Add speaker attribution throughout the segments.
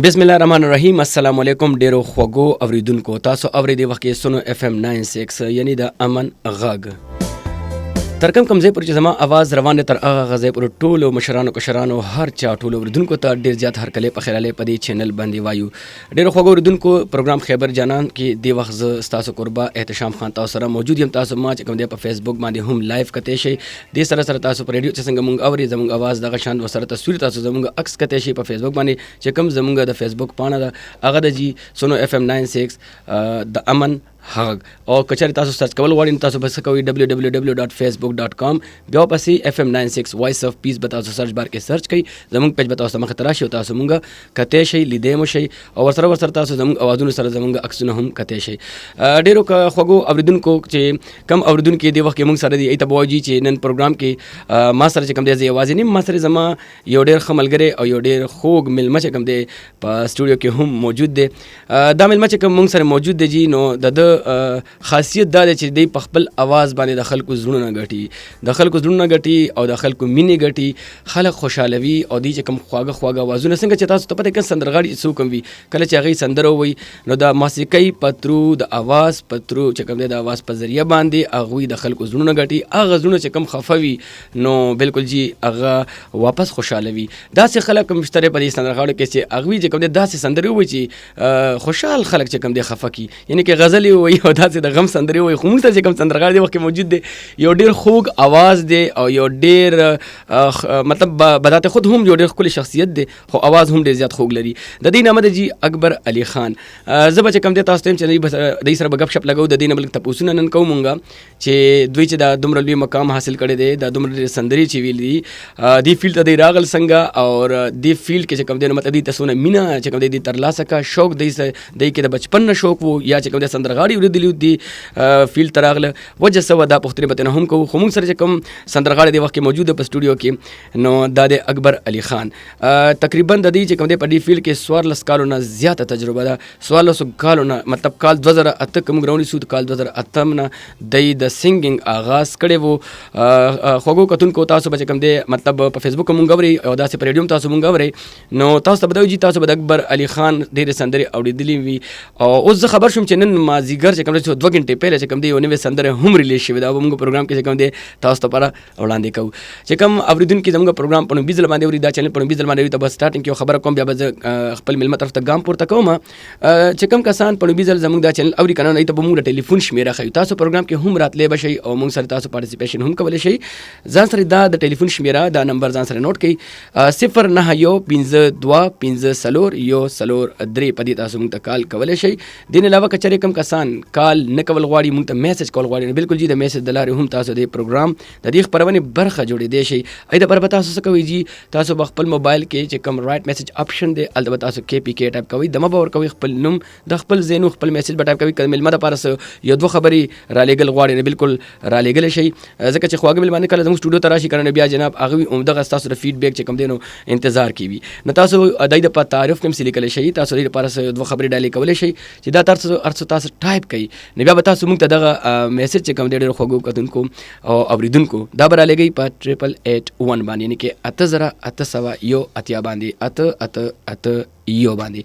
Speaker 1: بسم الله الرحمن الرحیم. السلام علیکم ډیرو خوږو اوریدونکو. تاسو اورېدې وخت کې سونو اف ام 96 یعنی د امن غږ تر کم ځای پورې چې زما اواز روان دی تر هغه ځای پورې ټولو مشرانو کشرانو هر چا ټولو اوریدونکو ته ډېر زیات هرکلی په خیرالی په دې چینل باندې وایو. ډېرو خوږو اوریدونکو پروګرام خیبر جانان کې دې وخت زه ستاسو قربا احتشام خان تاسو سره موجود یم. تاسو ما چې کوم دی په فیسبوک باندې هم لایف کتی شئ. دې سره سره تاسو په ریډیو چې څنګه مونږ اورئ زموږ اواز دغه شان ورسره تصویر تاسو زموږ عکس کتی شئ په فیسبوک باندې چې کوم زموږ د فیسبوک پاڼه ده هغه د جی سونو اف ام 96 د امن غږ. او کچری تاسو سرچ کول غواړئ تاسو بس کوئ www.facebook.com بیا پسې FM 96 وایس اف پیس به تاسو سرچ بار کې سرچ کړئ. زموږ پیج به تاسو مخې ته راشي او تاسو مونږ کتی شئ لیدی مو شئ او ورسره تاسو زموږ اوازونو سره زموږ عکسونه هم کتی شئ. ډېرو خوږو اوریدونکو چې کم اوریدونکو دې وخت کې مونږ سره دي ای ته به وایي چې نن پروګرام کې ما سره چې کوم دی زه یوازې نیم، ما سره زما یو ډېر ښه ملګری او یو ډېر خوږ میلمه چې کوم دی په سټوډیو کې هم موجود دی. دا میلمه چې کوم مونږ سره موجود دی جی نو د خاصیت دا دی چې دی په خپل اواز باندې د خلکو زړونه ګټي او د خلکو مینې ګټي، خلک خوشحالوي او دی چې کوم خواږه اوازونه څنګه چې تاسو ته پته کې سندرغاړي څوک هم وي کله چې هغوی سندره ووایي نو د موسیقۍ په ترو د اواز په ترو چې کوم دی د اواز په ذریعه باندې هغوی د خلکو زړونه ګټي. هغه زړونه چې کوم خفه وي نو بالکل جی هغه واپس خوشحالوي. داسې خلک هم شته په دې سندرغاړو کې چې هغوی چې کوم دی داسې سندرې ووایي چې خوشحال خلک چې کوم دی خفه کي، یعنې کې غزلې ووایي او داسې د غم سندرې وایي. خو موږ ته چې کوم سندرغاړی دې وخت کې موجود دی یو ډېر خوږ آواز دی او یو ډېر مطلب بذات خود هم یو ډېر ښکلی شخصیت دی خو آواز هم ډېر زیات خوږ لري. د دې نامه دی جی اکبر علي خان. زه به چې کوم دی تاسو ته یم چې دوی سره به ګپ شپ لګو. د دې نه بلکې تپوسونه نن کوو مونږ چې دوی چې دا دومره لوی مقام حاصل کړی دی، دا دومره ډېرې سندرې چې ویلي دي، دې فیلډ ته دی راغل څنګه او دې فیلډ کې چې کوم دی نو مطلب دوی ته څونه مینه چې کوم دی دوی ترلاسه کړه، شوق دوی کې د بچپن نه شوق و یا چې کوم دی سندرغاړي اورېدلي دي فیلډ ته راغله وجه څه وه دا پوښتنې به ترې هم کوو. خو موږ سره چې کوم سندرغاړی دې وخت کې موجود دی په سټوډیو کې نو دا دی اکبر علي خان. تقریبا د دې چې کوم دی په دې فیلډ کې 14 کالو نه زیاته تجربه ده. 14 کالو نه مطلب کال 2008 که موږ راونیسو د کال 2008 نه دی د سنګینګ آغاز کړی و. خوږو کتونکو تاسو به چې کوم دی مطلب په فیسبوک مونږ اورئ او داسې په ریډیو هم تاسو مونږ اورئ نو تاسو ته به دا وایي تاسو به د اکبر علي خان ډېرې سندرې اورېدلې وي. او اوس زه خبر شوم چې نن مازدیګر چې کوم دی 2 غنټې پهله چې کوم دی یو نوې سندره هم ریلیز شوې ده او موږ پروګرام کې چې کوم دی تاسو ته لپاره وړاندې کوو. چې کوم اوریدونکي زموږ پروګرام په نوبي ځل باندې اوري، دا چینل په نوبي ځل باندې اوري، ته بس سټارټینګ کې یو خبره کوم بیا به زه خپل میلمه طرف ته ګام پورته کوم. چې کوم کسان په نوبي ځل زموږ دا چینل اوري که نه ته به موږ د ټلیفون شمېره ښیو. تاسو پروګرام کې هم راتلی به شئ او موږ سره تاسو پارټیسپیشن هم کولی شئ. ځان سره دا د ټلیفون شمېره دا نمبر ځان سره نوټ کړئ 09152 په دې تاسو موږ ته کال کولی شئ. دې نه علاوه که چېرې کوم کسان کال نه کول غواړي موږ ته میسج کول غواړي نو بالکل جی د میسج د لارې هم تاسو د پروګرام د دې خپرونې برخه جوړېدی شئ. ای دپاره به تاسو څه کوئ جی تاسو به خپل موبایل کې چې کوم رایټ میسج آپشن دی هلته به تاسو KPK ټایپ کوئ، دمه به ورکوئ، خپل نوم د خپل ځای نوم خپل میسج به ټایپ کوئ. که میلمه دپاره څه یو دوه خبرې رالېږل غواړئ نو بالکل رالېږلی شئ. ځکه چې خواږه میلمانه کله زموږ سټوډیو ته راشي که نه بیا جناب هغوی همدغه ستاسو د فیډبیک چې کوم دی نو انتظار کې وي نو تاسو د دې دپاره تعارف کې هم څه لیکلی شئ. تاسو د دې دپاره څه دوه خبرې ډالې کولی شئ چې دا هر څه تاسو ټایپ کړئ نو بیا به تاسو موږ ته دغه میسج چې کوم دی ډېرو خوږو کتونکو او اوریدونکو دا به رالېږئ په 8881 باندې یعنې کې 8801 باندې 8881 باندې.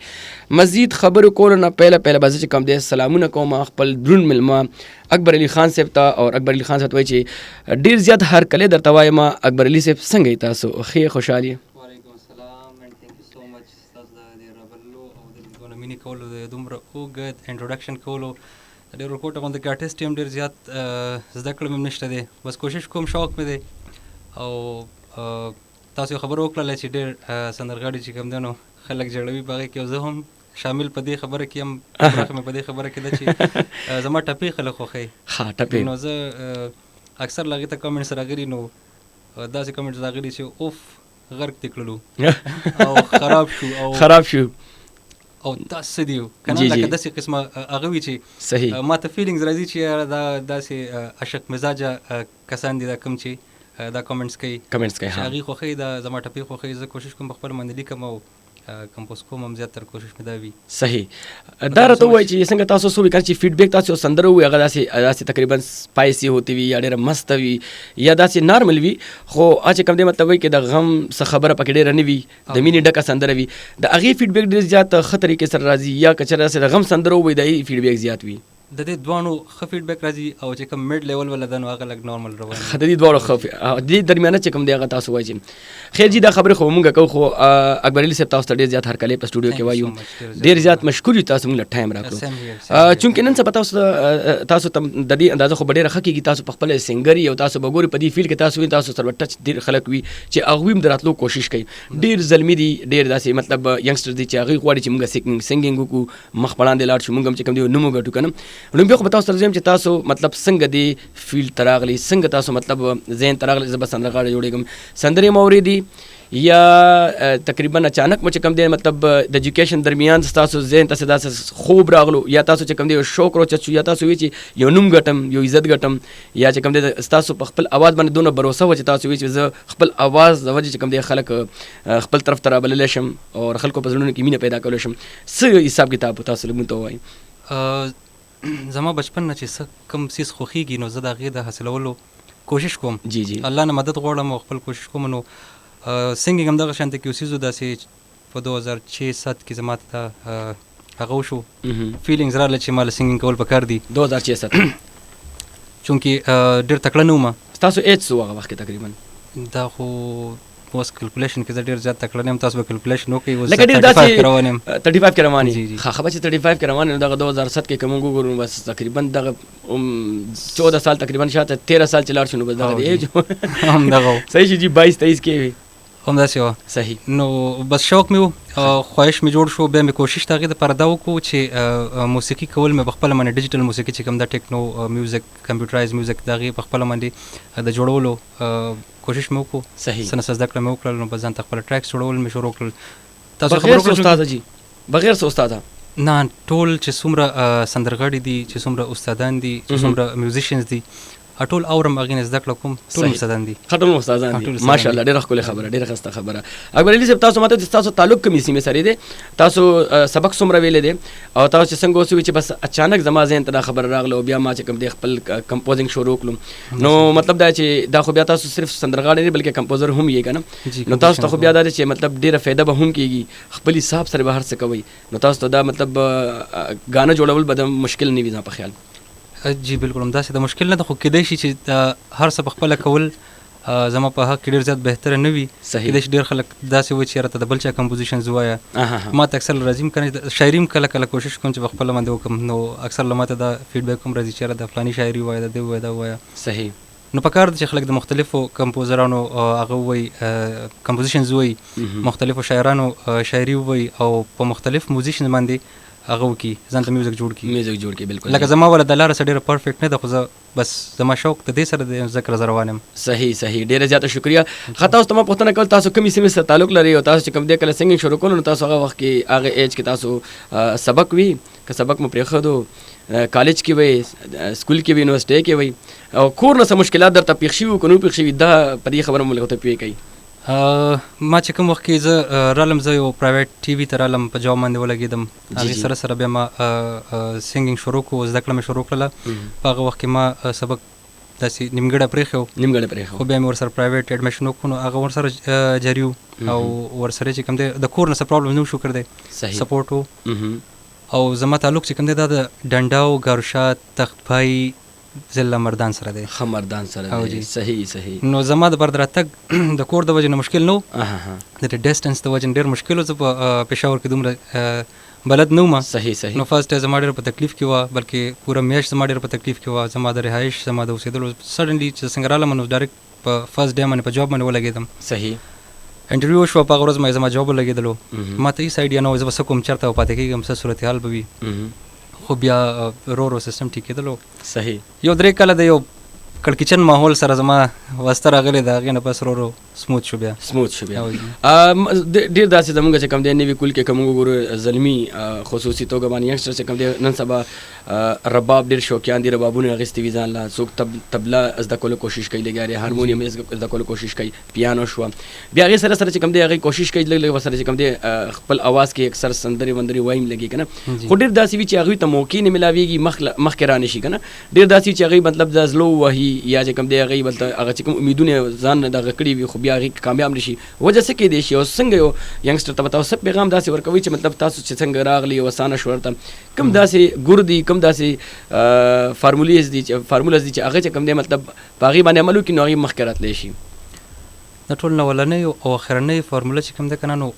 Speaker 1: مزید خبرو کولو نه پهله به زه چې کوم دی سلامونه کوم خپل دروند میلمه اکبر علي خان صاحب ته. او اکبر علي خان صاحب ته وایي چې ډېر زیات هرکلی درته وایم. اکبر علي صاحب څنګه یې تاسو ښې خوشحال یې؟
Speaker 2: وعلیکم السلام and thank you so much تاسو د دې رابللو او د دونه مینې کولو د دومره اوږد انټروډکشن کولو. ډېر ورکوټه غوندې کې آرټسټ یم، ډېر زیات زده کړه مې نشته دی، بس کوشش کوم، شوق مې دی. او تاسو یو خبره وکړله چې ډېر سندرغاړي چې کوم دی نو خلک جوړوي په هغې کې، او زه هم شامل په دې خبره کې یم. برخه مې په دې خبره کې ده چې زما ټپې خلک خوښوي نو زه اکثر له هغې ته کمنټس راغلي نو داسې کمنټس راغلي چې اوف غرق دې کړلو او خراب شو او دا څه دي که نه لکه داسې قسمه هغه وي چې ما ته فیلینګز راځي چې دا داسې عشق مزاجه کسان دي دا کوم چې دا کمنټس کوي چې هغې خوښوي دا زما ټپې خوښوي. زه کوشش کوم په خپل باندې لیکم او کمپوز کوم هم زیاتره کوشش مې دا وي.
Speaker 1: صحیح. دا راته ووایي چې څنګه تاسو څه وایي کله چې فیډبیک تاسو سندره ووایي هغه داسې تقریبا سپایسي هوتی وي یا ډېره مسته وي یا داسې نارمل وي خو چې کوم دی مطلب وایي چې د غم څه خبره پکې ډېره نه وي د مینې ډکه سندره وي د هغې فیډبیک ډېر زیات ښه طریقې سره راځي یا که چېرې د غم سندره ووایي د هغې فیډبیک زیات وي؟
Speaker 2: د دې دواړو ښه فیډبیک راځي او چې کوم میډ لیول ولا ده نو هغه لږ نارمل روان
Speaker 1: د دې دواړو ښه د دې درمیانه چې کوم دی هغه تاسو وایي چې خیر جي دا خبرې خو مونږ کوو خو اکبر علي صاحب تاسو ته ډېر زیات هرکلی په سټوډیو کې وایو ډېر زیات مشکور یو تاسو مونږ له ټایم راکړو چونکې نن سبا تاسو ته د دې اندازه خو به ډېره ښه کېږي تاسو په خپله سینګر یې او تاسو به ګورئ په دې فیلډ کې تاسو سره به ټچ ډېر خلک وي چې هغوی هم د راتلو کوشش کوي ډېر زلمي دي ډېر داسې مطلب ینګسټر دي چې هغوی غواړي چې مونږ سینګینګ وکړو مخ په وړاندې لاړ شو مونږ هم چې کوم دی نوم وګټو که نه نو بیا خو به تاسو سره چې تاسو مطلب څنګه دی فیلډ ته راغلی څنګه تاسو مطلب ذهن ته راغلی زه به سندرغاړی جوړېږم سندرې مو اورېدي یا تقریبا اچانک مو چې کوم دی مطلب د ایجوکیشن درمیان ستاسو ذهن ته داسې خوب راغلو یا تاسو چې کوم دی شوق راوچت شو یا تاسو وایي چې یو نوم ګټم یو عزت ګټم یا چې کوم دی ستاسو په خپل اواز باندې دونه بروسه وه چې تاسو وایي چې زه خپل اواز د وجې چې کوم دی خلک خپل طرف ته رابللی شم او خلکو په زړونو کې مینه پیدا کولی شم څه حساب کتاب تاسو لږ مونږ ته ووایي؟
Speaker 2: زما بچپن نه چې څه کوم څیز خوښېږي نو زه د هغې د حاصلولو کوشش کوم.
Speaker 1: جی جی
Speaker 2: الله نه مدد غواړم او خپل کوشش کوم. نو سنګینګ هم دغه شانته کې یو څیز و داسې په 2006-7 کې زما ته هغه وشو فیلینګز راغله چې ما له سنګینګ کول پکار دي
Speaker 1: 2006
Speaker 2: چونکې ډېر تکړه نه وم.
Speaker 1: ستاسو ایج څه و هغه وخت کې تقریبا؟
Speaker 2: دا خو اوس کلکولیشن کې زه ډېر زیات تکړه نه یم تاسو به کلکولیشن وکړئ اوس
Speaker 1: لکه ډېر
Speaker 2: 35 کې روان یم
Speaker 1: 35 کې روان
Speaker 2: جی
Speaker 1: یې
Speaker 2: جی
Speaker 1: خبر چې 35 کې روان یې نو دغه 2007 کې که موږ وګورو بس تقریبا دغه 14 سال تقریبا شاته 13 سال چې لاړ شو نو بس دغه د ایج
Speaker 2: همدغه
Speaker 1: صحیح شي جي 22-23 کې وي
Speaker 2: همداسې وه.
Speaker 1: صحیح.
Speaker 2: نو بس شوق مې و خواهش مې جوړ شو بیا مې کوشش د هغې دپاره دا وکړو چې موسیقي کول مې په خپله باندې ډیجیټل موسیقي چې کوم دا ټیکنو میوزک کمپیوټرایز میوزک د هغې په خپله باندې د جوړولو کوشش مې وکړو.
Speaker 1: صحیح.
Speaker 2: څه نه څه زده کړه مې وکړل نو بس ځان ته خپله ټریکس جوړول مې شروع کړل.
Speaker 1: تاسو بغیر څه استاده جي بغیر څه استاده؟
Speaker 2: نه ټول چې څومره سندرغاړي دي چې څومره استادان دي چې څومره میوزیشنز دي ټول اورم هغې نه زده کړه کوم ټول استادان دي
Speaker 1: ټول استادان دي ماشاءالله ډېره ښکلې خبره ډېره ښایسته خبره. اکبر علي صاحب تاسو ماته تاسو تعلق کومې سیمې سره دی تاسو سبق څومره ویلی دی او تاسو چې څنګه اوس وي چې بس اچانک زما ذهن ته دا خبره راغله او بیا ما چې کوم دی خپل کمپوزینګ شروع کړم نو مطلب دا چې دا خو بیا تاسو صرف سندرغاړی نه بلکې کمپوزر هم یې که نه نو تاسو ته خو بیا دا دی چې مطلب ډېره فایده به هم کېږي خپل حساب سره به هر څه کوئ نو تاسو ته دا مطلب ګانه جوړول به د مشکل نه وي زما په خیال.
Speaker 2: جی بالکل همداسې د مشکل نه ده خو کیدای شي چې هر څه په خپله کول زما په حق کې ډېر زیات بهتره نه وي. کیدای شي ډېر خلک داسې وایي چې یاره ته د بل چا کمپوزیشنز ووایه ما ته اکثر راځي م که نه شاعري م کله کله کوشش کوم چې په خپله باندې وکړم نو اکثر له ما ته دا فیډبیک هم راځي چې یاره د فلاني شاعري ووایه د دې ووایه دا ووایه.
Speaker 1: صحیح.
Speaker 2: نو پکار ده چې خلک د مختلفو کمپوزرانو هغه ووایي کمپوزیشنز ووایي مختلفو شاعرانو شاعري ووایي او په مختلف موزیشن باندې هغه وکړي ځان ته میوزک جوړ کړي
Speaker 1: بالکل
Speaker 2: لکه زما ولا د لاره څه ډېره پرفیکټ نه ده خو زه بس زما شوق د دې سره د ذکر زه روان یم.
Speaker 1: صحیح ډېره زیاته شکریه. ښه تاسو ته ما پوښتنه کول تاسو کومې سیمې سره تعلق لرئ او تاسو چې کوم دی کله سنګینګ شروع کولو نو تاسو هغه وخت کې هغه ایج کې تاسو سبق وي که سبق مو پرېښودو کالج کې وئ سکول کې وئ یونیورسټۍ کې وئ او کور نه څه مشکلات درته پېښ شوي وو که نه پېښ شوي دا په دې خبره مو لږ ورته پوه کوئ.
Speaker 2: ما چې کوم وخت کې زه رالم زه یو پرایویټ ټي وي ته رالم په جاب باندې ولګېدم هغې سره سره بیا ما سنګینګ شروع کړو زده کړه مې شروع کړله په هغه وخت کې ما سبق داسې نیمګړی پرېښی خو بیا مې ورسره پرایویټ ایډمیشن وکړو نو هغه ورسره جاري و او ورسره چې کوم دی د کور نه څه پرابلم نه و شو کړی سپورټ و او زما تعلق چې کوم دی دا د ډنډاو ګاروشات تختپای ضلع مردان سره دی.
Speaker 1: ښه مردان سره دی. صحیح.
Speaker 2: نو زما د بر د راتګ د کور د وجې نه مشکل نه و د ډسټنس د وجې نه ډېر مشکل و زه په پېښور کې دومره بلد نه وم.
Speaker 1: صحیح.
Speaker 2: نو فرسټ زما ډېر په تکلیف کې وه بلکې پوره میاشت زما ډېر په تکلیف کې وه زما د رهایش زما د اوسېدلو سډنلی چې څنګه رالم نو ډایرکټ په فرسټ ډے باندې په جاب باندې ولګېدم.
Speaker 1: صحیح.
Speaker 2: انټرویو شوه په هغه ورځ ما زما جاب ولګېدلو ما ته هېڅ آیډیا نه وه زه به څه کوم چېرته به پاتې کېږم څه صورتحال به وي خو بیا ورو سیستم ټیکېدلو.
Speaker 1: صحیح.
Speaker 2: یو 3 کاله د یو کړکېچن ماحول سره زما واسطه راغلی د هغې نه پس ورو سموث شو بیا
Speaker 1: ډیر داسې زمونږ چې کوم دی نوي کول کې کوم وګورو زلمی خصوصي توګه باندې یانګسټر چې کوم دی نن سبا رباب ډیر شوقیان دي، ربابونه اغوستي وي ځان له، څوک تبله زده کولو کوشش کوي لګیا، هارمونیم زده کولو کوشش کوي، پیانو شو، بیا هغې سره سره چې کوم دی هغې کوشش کوي لږ لږ ورسره چې کوم دی خپل اواز کې اکثر سندرې وندرې وایم لګي که نه. خو ډېر داسې وي چې هغوی ته موقع نه ملاویږي، مخکې را نه شي که نه. ډېر داسې چې هغوی مطلب د زلو وهي یا چې کوم دی هغوی بلته هغه چې کوم امیدونه ځان نه دغه کړي وي خو بیا هغې کامیاب نه شي. وجه څه کیدی شي او څنګه یو ینګسټر ته به تاسو پیغام داسې ورکوئ چې مطلب تاسو چې څنګه راغلي او اسانه شو ورته کوم داسې ګور دي، کوم داسې فارمولز دي چې هغه چې کوم دی مطلب په هغې باندې عمل وکړي نو هغې مخکې راتلی شي؟
Speaker 2: د ټول نه اولنۍ او اخرنۍ فارموله چې کوم ده که نه نو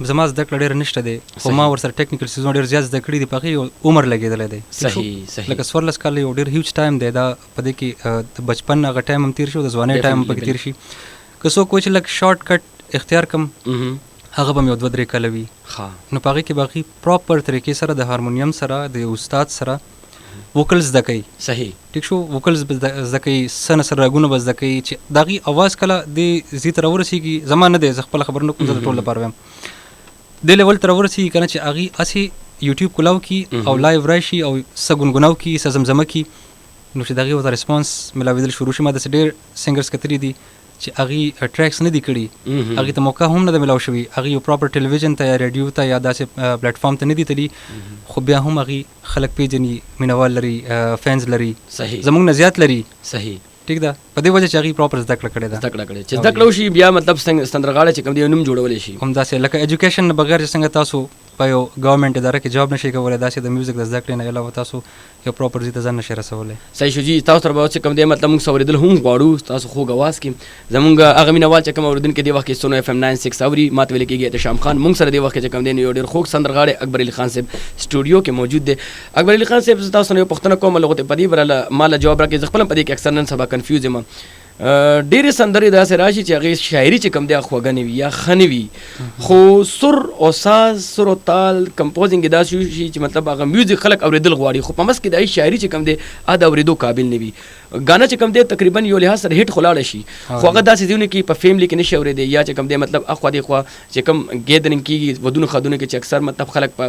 Speaker 2: زما زده کړه ډېره نشته دی، خو ما ورسره ټیکنیکل څیزونه ډېر زیات زده کړي دي، په هغې یو عمر لګېدلی دی.
Speaker 1: صحیح
Speaker 2: لکه 14 کاله یو ډېر هیوج ټایم دی، دا په دې کې د بچپن هغه ټایم هم تېر شي او د ځوانۍ ټایم هم پکې تېر شي. که څوک وایي چې لږ شارټ کټ اختیار کم هغه به مې 2-3 کاله وي، نو په هغې کې به هغې پراپر طریقې سره د هارمونیم سره د استاد سره وکلز زده کوي.
Speaker 1: صحیح
Speaker 2: ټیک شو، وکلز به زده کوي، څه نثر راګونه به زده کوي چې د هغې اواز کله دې ځي ته راورسېږي. زما نه دی، زه خپله خبره نه کوم، زه د ټول لپاره وایم دې لیول ته راورسېږي که نه چې هغې هسې یوټیوب کولاو کړي او لایو راشي او څه ګنګناو کړي، څه زمزمه کړي، نو چې د هغې ورته رسپانس ملاوېدل شروع شي. ما داسې ډېر سنګرز کتلي دي چې هغې ټریکس نه دي کړي، هغې ته موقع هم نه ده ملاو شوي، هغې یو پراپر ټلویزیون ته یا ریډیو ته یا داسې پلیټفارم ته نه دي تلي، خو بیا هم هغې خلک پیژني، مینوال لري، فینز لري، زموږ نه زیات لري.
Speaker 1: صحیح
Speaker 2: ټیک ده، په دې وجه چې هغې پراپر زده کړه کړې ده،
Speaker 1: چې زده کړه وشي بیا مطلب سندرغاړی چې کوم دی نوم جوړولی شي.
Speaker 2: همداسې لکه ایجوکیشن نه بغیر چې څنګه تاسو په یو ګورنمنټ اداره کې جاب نشئ کولی، داسې د میوزیک د زده کړې نه علاوه تاسو یو پراپر ځای ته ځان نشئ رسولی.
Speaker 1: صحیح شو جي. تاسو سره به چې کوم دی مطلب موږ اورېدل هم غواړو، تاسو خوږ اواز کې زموږ هغه مینوال چې کوم اورېدونکي دې وخت کې سونو FM 96 اوري، ما ته ویل کېږي احتشام خان. موږ سره دې وخت کې چې کوم دی یو ډېر خوږ سندرغاړی اکبر علي خان صاحب سټوډیو کې موجود دی. اکبر علي خان صاحب زه تاسو نه یو پوښتنه کوم، لغتې په دې برله ما له جواب راکړئ. زه خپل هم په دې کې اکثر نن سبا کنفیوز یم. ډېرې سندرې داسې راشي چې هغې شاعري چې کوم دی خوږه نه وي یا ښه نه وي، خو سر او ساز، سر او تال، کمپوزنګ یې داسې شي چې مطلب هغه میوزیک خلک اورېدل غواړي، خو په منځ کې د هغې شاعري چې کوم دی د اورېدو قابل نه وي. ګانا چې کوم دی تقریبا یو لحاظ سره هیټ خو لاړه شي، خو هغه داسې ځایونه کې په فیملی کې نشي اورېدی، یا چې کوم دی مطلب اخوا دېخوا چې کوم ګیدرینګ کېږي ودونو خدونو کې چې اکثر مطلب خلک په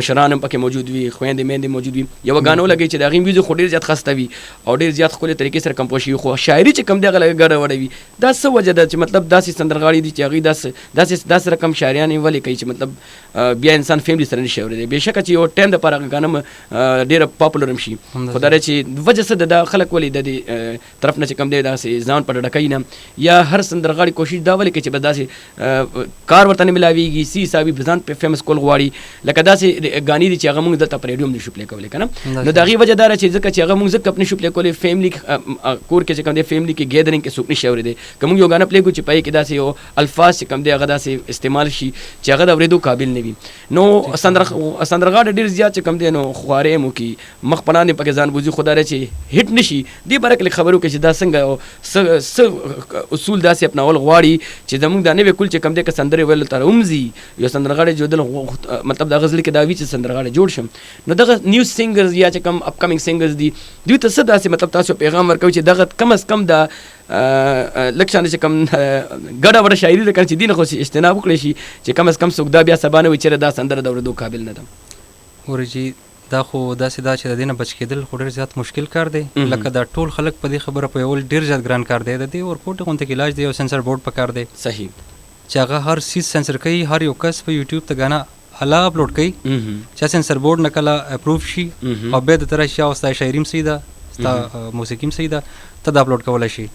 Speaker 1: مشران هم پکې موجود وي، خویندې میندې موجود وي، یوه ګانا ولګوي چې د هغې میوزیک خو ډېر زیات خسته وي او ډېر زیات ښکلې طریقې سره کمپوز شوي، خو شاعري چې کوم دی هغه لږ ګډه وډه وي. دا څه وجه ده چې مطلب داسې سندرغاړي دي چې هغوی داسې رقم شاعریان یې ولې کوي چې مطلب بیا انسان فیملی سره نشي اورېدی. بېشکه چې یو ټایم دپاره هغه ګانا ډېره پاپولر هم شي، خو دا چې وجه څه ده دا خلک ولې د دې طرف نه چې کوم دی داسې ځان په ډډه کوي نه، یا هر سندرغاړي کوشش دا ولې کوي چې بس داسې کار ورته نه ملاویږي، سی حسابي ځان په فیمس کول غواړي. لکه داسې ګانې دي چې هغه موږ دلته په ریډیو هم نشو پلی کولی که نه، نو د هغې وجه دا ده چې ځکه چې هغه موږ ځکه نشو پلی کولی، فیملی کور کې چې کوم دی فیملی کې ګیدرینګ کې څوک نشي اورېدی. که موږ یو ګانا پلی کړو چې په هغې کې داسې یو الفاظ چې کوم دی هغه داسې استعمال شي چې هغه د اورېدو قابل نه وي، نو سندرغاړی ډېر زیات چې کوم دی نو خوارۍ هم وکړي، مخ په لاندې پکې ځان بوځي، خو دا دی چې هیټ نه شي. دې باره کې لږ خبرې وکړئ چې دا څنګه څه اصول داسې اپناول غواړي چې زموږ دا نوی کول چې کوم دی که سندرې ویلو ته راومځي، یو سندرغاړی جوړېدل مطلب د هغه زړه کې دا وي چې سندرغاړی جوړ شم، نو دغه نیو سینګرز یا چې کوم اپکمنګ سینګرز دي دوی ته څه داسې مطلب تاسو پیغام ورکوئ چې دغه کم از کم د لږ شانې چې کوم ګډه وډه شاعري ده که چې دې نه خو اجتناب وکړی شي چې کم از کم څوک دا بیا سبا نه وي چېرې دا سندره د اورېدو قابل نه ده.
Speaker 2: ورجي دا خو داسې دا چې د دې نه بچ کېدل خو ډېر زیات مشکل کار دی، لکه دا ټول خلک په دې خبره پوهول ډېر زیات ګران کار دی. د دې ورکوټ غونته کې علاج دی، یو سنسر بورډ پکار دی.
Speaker 1: صحیح،
Speaker 2: چې هغه هر سیز سنسر کوي، هر یو کس په یوټیوب ته ګانا الله اپلوډ کوي، چې سنسر بورډ نه کله اپروف شي او بیا د طرح شي او ستا شاعري هم صحیح ده، ستا موسیقي هم صحیح ده، ته دا اپلوډ کولی شي،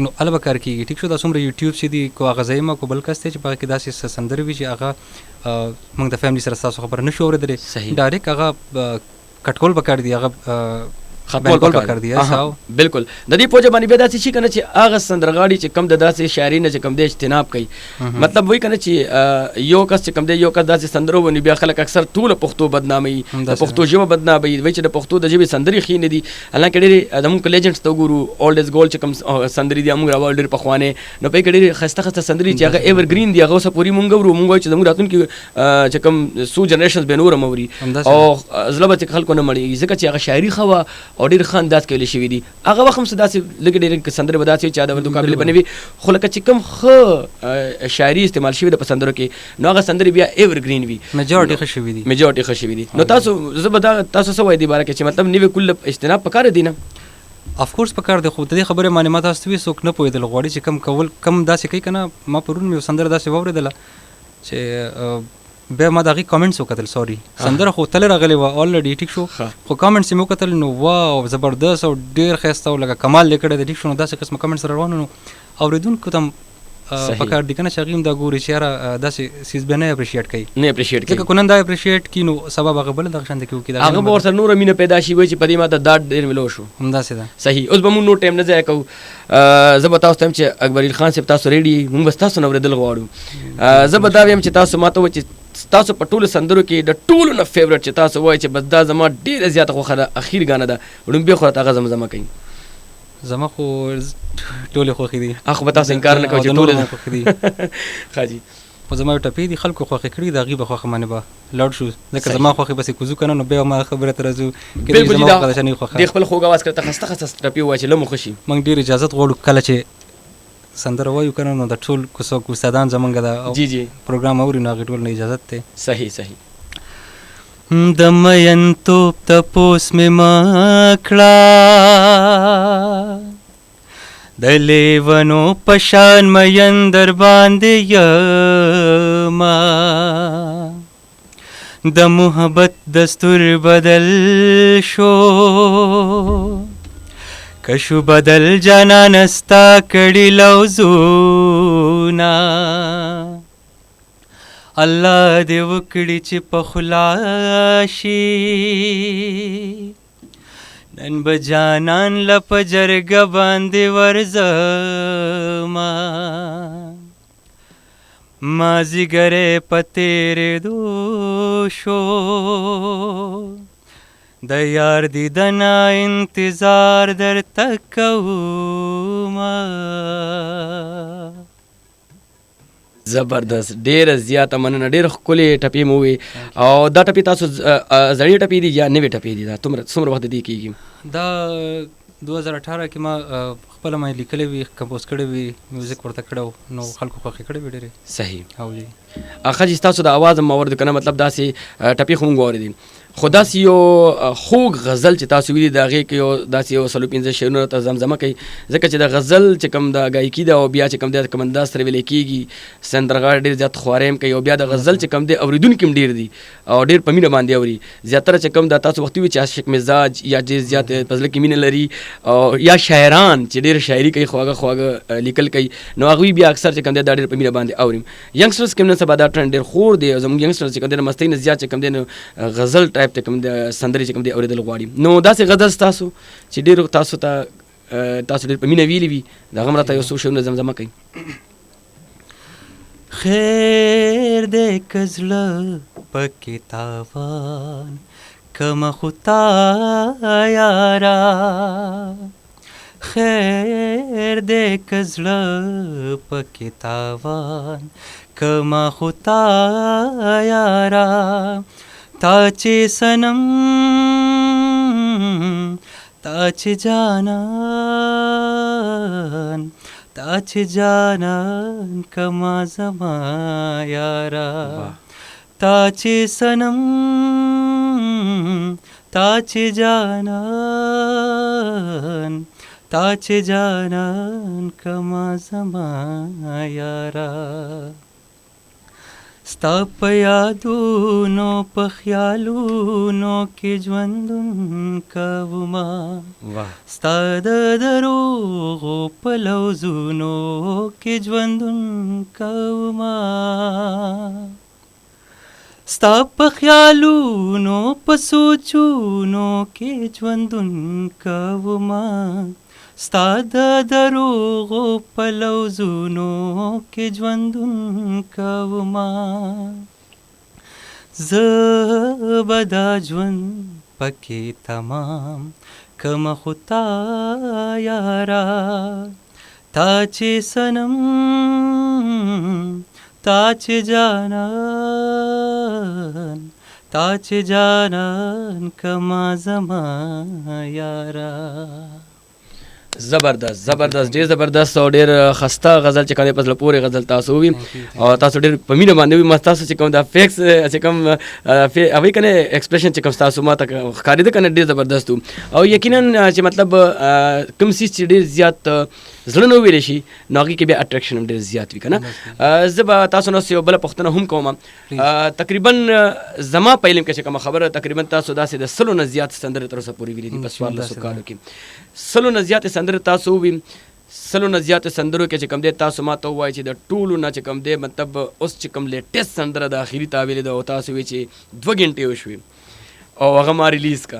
Speaker 2: نو هله به کار کېږي. ټیک شو، دا څومره یوټیوب چې دي کو هغه ځایما کو بل کس دی چې په هغه کې داسې سندرې وي چې هغه موږ د فیملی سره ستاسو خبره نشو اورېدلی، ډایرکټ هغه کټ کول به کار دي، هغه ختمول پکار دی.
Speaker 1: بالکل د دې پوجا باندې بیا داسې شي کنه چې هغه سندرغاړي چې کم د داسې شاعري نه چې کم دی اجتناب کوي، مطلب وایي کنه چې یو کس چې کم دی یو کس داسې سندرو ونی بیا خلک اکثر ټول پښتو بدنامي، د پښتو ژبه بدنامي، وایي چې د پښتو د ژبې سندرې ښې نه دي. حالانکه ډېرې زموږ لیجنډس ته وګورو، اولډ از ګولډ چې کوم سندرې دي موږ راوړل ډېر پخوانۍ، نو په کې ډېرې ښایسته ښایسته سندرې چې هغه ایور ګرین دي، هغه اوسه پورې موږ اورو. موږ وایو چې زموږ راتلونکي چې کوم څو جنریشنز به نور هم اوري او زړه به خلکو نه مړېږي، ځکه چې هغه شاعري ښه وه او ډېر ښه انداز کې ویلې شوي دي. هغه وخت هم څه داسې لږې ډېرې سندرې به داسې وي چې د اورېدو قابلې به نه وي، خو لکه چې کوم ښه شاعري استعمال شوې ده په سندرو کې، نو هغه سندرې بیا ایورګرین وي،
Speaker 2: میجورټي ښه شوي دي.
Speaker 1: میجورټي ښه شوي دي. نو تاسو زه به دا تاسو څه وایي دې باره کې چې مطلب نوې کل اجتناب پکار دی نه؟
Speaker 2: افکورس پکار دی، خو د دې خبرې معنی ما تاسو ته وي څوک نه پوهېدل غواړي چې کم داسې کوي که نه. ما پرون مې یو سندره داسې واورېدله چې بیا ما د هغې کامنټس وکتل، سوري سندره خو تله راغلې وه الریډي ټیک شو، خو کامنټس یې مې وکتل نو واو زبردست او ډېر ښایسته او لکه کمال یې کړی دی ټیک شو. نو داسې قسمه کامنټس را روان نو اورېدونکو ته هم پکار دي که نه چې هغې هم دا ګوري چې یاره داسې څیز بیا نه اپریشیټ کوي،
Speaker 1: نه اپریشیټ کوي.
Speaker 2: ځکه که نن دا اپریشیټ کړي نو سبا به هغه بله دغه شانته کې وکړي،
Speaker 1: هغه به ورسره نوره مینه پیدا شي وایي چې په دې ماته دا ډېر ملو شو.
Speaker 2: همداسې ده.
Speaker 1: صحیح. اوس به مونږ نور ټایم نه ضایع کوو. زه به تاسو ته وایم چې اکبرعلي خان صاحب تاسو ریډي یې، مونږ به ستاسو نه اورېدل غواړو. زه به دا وایم چې تاسو ما ته ووایئ چې تاسو په ټولو سندرو کې د ټولو نه فیورټ چې تاسو وایئ چې بس دا زما ډېره زیاته خوښه ده اخیر ګانه ده، ړومبۍ خو راته هغه زمزمه کوي.
Speaker 2: زما خو ټولې خوښې دي.
Speaker 1: خو به تاسو انکار نه کوئ چې ټولې
Speaker 2: خوښې دي.
Speaker 1: ښه جي.
Speaker 2: خو زما یو ټپې دي خلکو خوښې کړي د هغې به خوښه باندې به لاړ شو، ځکه زما خوښې بسې کوزو که نه نو بیا ما خبره ته راځو
Speaker 1: بالکل جي. دې خپل خوږ اواز کړه ته خسته خسته ټپې ووایه چې له مو ښه شي.
Speaker 2: موږ ډېر اجازت غواړو کله چې سندره وایو که نه نو د ټول څوک استادان زمونږ د پروګرام اوري نو هغې ټول نه اجازت دی.
Speaker 1: صحیح صحیح.
Speaker 2: د مینتوب تپوس مې مه کړه، د لیونو په شان مین در باندې یما، د محبت دستور بدل شو، کشو بدل جانان ستا کړي لوزونه، الله دې وکړي چې په خلا شي، نن به جانان له په جرګه باندې ورځما، مازدیګری په تېرېدو شو، د یار دیدنه انتظار درته کومه.
Speaker 1: زبردست، ډېره زیاته مننه، ډېره ښکلې ټپې مو وې. او دا ټپې تاسو زړې ټپې دي یا نوې ټپې دي؟ دا څومره وخت د دې کېږي؟
Speaker 2: دا 2018 کې ما خپله ما لیکلې وي، کمپوز کړې وي، میوزیک ورته کړی نو خلکو خوښې کړې وي ډېرې.
Speaker 1: صحیح.
Speaker 2: او جي
Speaker 1: ښه جي. ستاسو د اواز هم اورېدو که نه، مطلب داسې ټپې خو مونږ واورېدې، خو داسې یو خوږ غزل چې تاسو ویلي د هغې کې یو داسې یو 15 شعرونه راته زمزمه کوي، ځکه چې د غزل چې کوم د ګایکي ده او بیا چې کوم دی د کوم انداز سره ویلی کېږي، سندرغاړي ډېر زیات خواری هم کوي، او بیا د غزل چې کوم دی اورېدونکي هم ډېر دي او ډېر په مینه باندې اوري. زیاتره چې کوم دا تاسو وختي وي چې عاشق مزاج یا ډېر زیات په زړه کې مینه لري او یا شاعران چې ډېر شاعري کوي، خواږه خواږه لیکل کوي، نو هغوی بیا اکثر چې کوم دی دا ډېر په مینه باندې اوري. ینګسټرز کې نن سبا دا ټرنډ ډېر خور دی، او زموږ ینګسټرز چې کوم دی مستۍ نه زیات چې کوم دی نو غزل ټایپ ته کوم دی سندرې چې کوم دی اورېدل غواړي. نو داسې غزل ستاسو چې ډېر تاسو ته تاسو ډېر په مینه ویلي وي، د هغه هم راته یو څو شعرونه زمزمه کوي.
Speaker 2: خیر دی که زړه پکې تاوان کمه خو تا یاره، خیر دی که زړه پکې تاوان کمه خو تا یاره، تا چې صنم تا چې جانان تا چې جانان کما زما یارا، تا چې صنم تا چې جانان تا چې جانان کما زما یارا، ستا په یادونو په خیالونو کې ژوندون کومه، ستا د دروغو په لوزونو کې ژوندون کومه، ستا په خیالونو په سوچونو کې ژوندون کومه، ستا د دروغو په لوزونو کې ژوندون کومه، زه به دا ژوند پکې تمام کمه خو تا یاره، تا چې صنم تا چې جانان تا چې جانان کما زما یارا.
Speaker 1: زبردست ډیر زبردست او ډیر خسته غزل چې کوم په زړه پورې غزل تاسو وی او تاسو ډیر په مینه باندې وی تاسو چې کوم دا فیکس چې کوم اوی کنه ایکسپریشن چې کوم تاسو ما ته ښکارېده کنه ډیر زبردست او یقینا چې مطلب کوم سیس چې ډیر زیات زړه نو ویل شي نو هغه کې به اټریکشن ډیر زیات وي کنه. زه تاسو نو یو بل پښتنه هم کوم تقریبا زما پهلم کې کوم خبره تقریبا تاسو داسې د سلو نه زیات سندره تر اوسه پورې ویلي دي په 1400 کالو کې. سلو نه زیات سندره تاسو وی سلو نه زیات سندرو کې چې کوم دی تاسو ما ته وایي چې د ټولو نه چې کوم دی مطلب اوس چې کوم لیټیسټ سندره د اخیری تابع ده او تاسو وی چې 2 غنټې وشوي او هغه ما ریلیز کا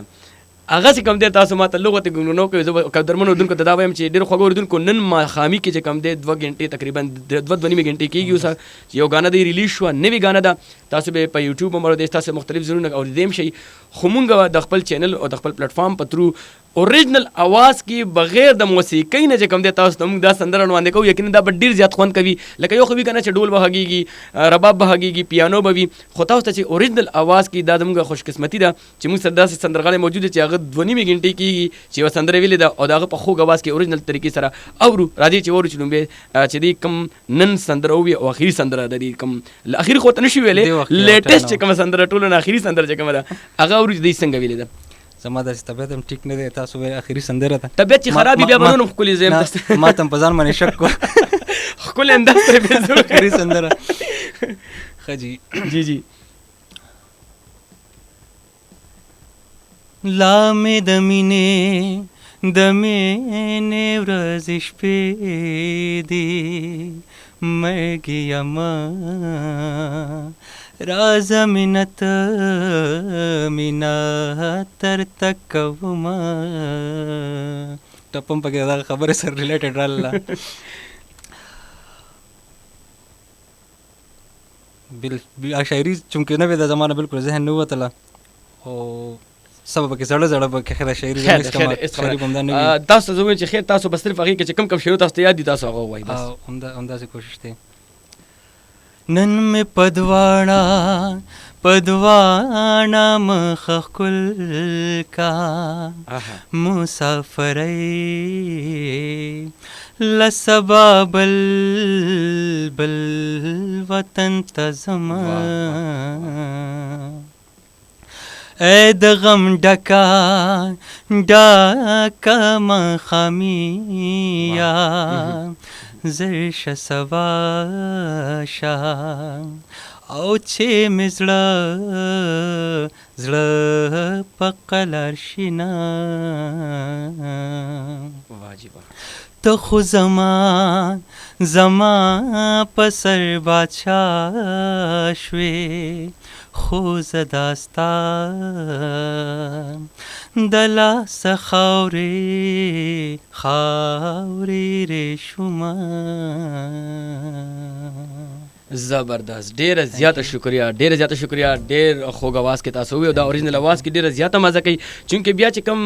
Speaker 1: هغه چې کوم دی تاسو ما ته لغت غنونو کې زه قدرمنو دونکو ته دا وایم چې ډېر خوږ اوریدونکو نن ما خامي کې چې کوم دی 2 غنټې تقریبا 2.5 غنټې کېږي اوس یو غانه دی ریلیز شو نوی غانه ده تاسو به په یوټیوب باندې تاسو مختلف ځایونه اوریدم شي خو مونږ د خپل چینل او د خپل پلیټ فارم په ترو اوریجنل आवाज کې بغیر د موسیقۍ نه چې کوم دی تاسو ته موږ دا سندره وړاندې کوو یقینا دا به ډېر زیات خوند کوي لکه یو خو وي کنه چې ډول به غږیږي رباب به غږیږي پیانو به وي خو تاسو ته چې اوریجنل आवाज کې دا زموږ خوش قسمتي ده چې موږ سره داسې سندرغاړي موجود دي چې هغه 2.5 غنټې کېږي چې یوه سندره ویلې ده او د هغه په خوږ आवाज کې اوریجنل طریقې سره اورو راځي چې اورو چې لومبې چې دې کوم نن سندره وي او اخري سندره د دې کوم اخري خو ته نشي ویلې لیټیسټ چې کوم سندره ټولو نه اخري سندره چې کوم ده هغه اورو چې دې څنګه ویلې ده.
Speaker 2: زما داسې طبیعت هم ټیک نه دی تاسو وایي اخري سندره ده
Speaker 1: طبیعت چې خراب وي بیا به نور ښکلې زه یم
Speaker 2: ما ته هم په ځان باندې شک کوه
Speaker 1: ښکلې انداز سره بیا زه
Speaker 2: اخري سندره ښه جي
Speaker 1: جی
Speaker 2: لا مې د مینې ورځې شپې دي مرګ یما راز منت مینا تر تکوما ټپم پکې دا خبره سره ریلیټډ رااله بل شاعري چونکه نه وې د زمانه بالکل ذهن نه وتله او سبب کې زړه پکې خیر شاعري شاعري بم نه
Speaker 1: تاسو زه وایم چې خیر تاسو بس صرف هغه کې چې کم شعر تاسو ته یاد دي تاسو هغه وایي بس
Speaker 2: همدا کوشش دی. نن مې پدوانا مخ خل کا مسافرۍ لسبا بل وطن تزما اے د غم ډکا مخامیا زرش سواشا او چې مې زړه په قلار شینا ته خو زما په سر بادشاه شوې خو زه داستا د لاس خاورې ریشومه.
Speaker 1: زبردست ډیره زیاته شکریا ډیر خوږ आवाज کې تاسو وي او دا اوریجنل आवाज کې ډیره زیاته مزه کوي چونکه بیا چې کم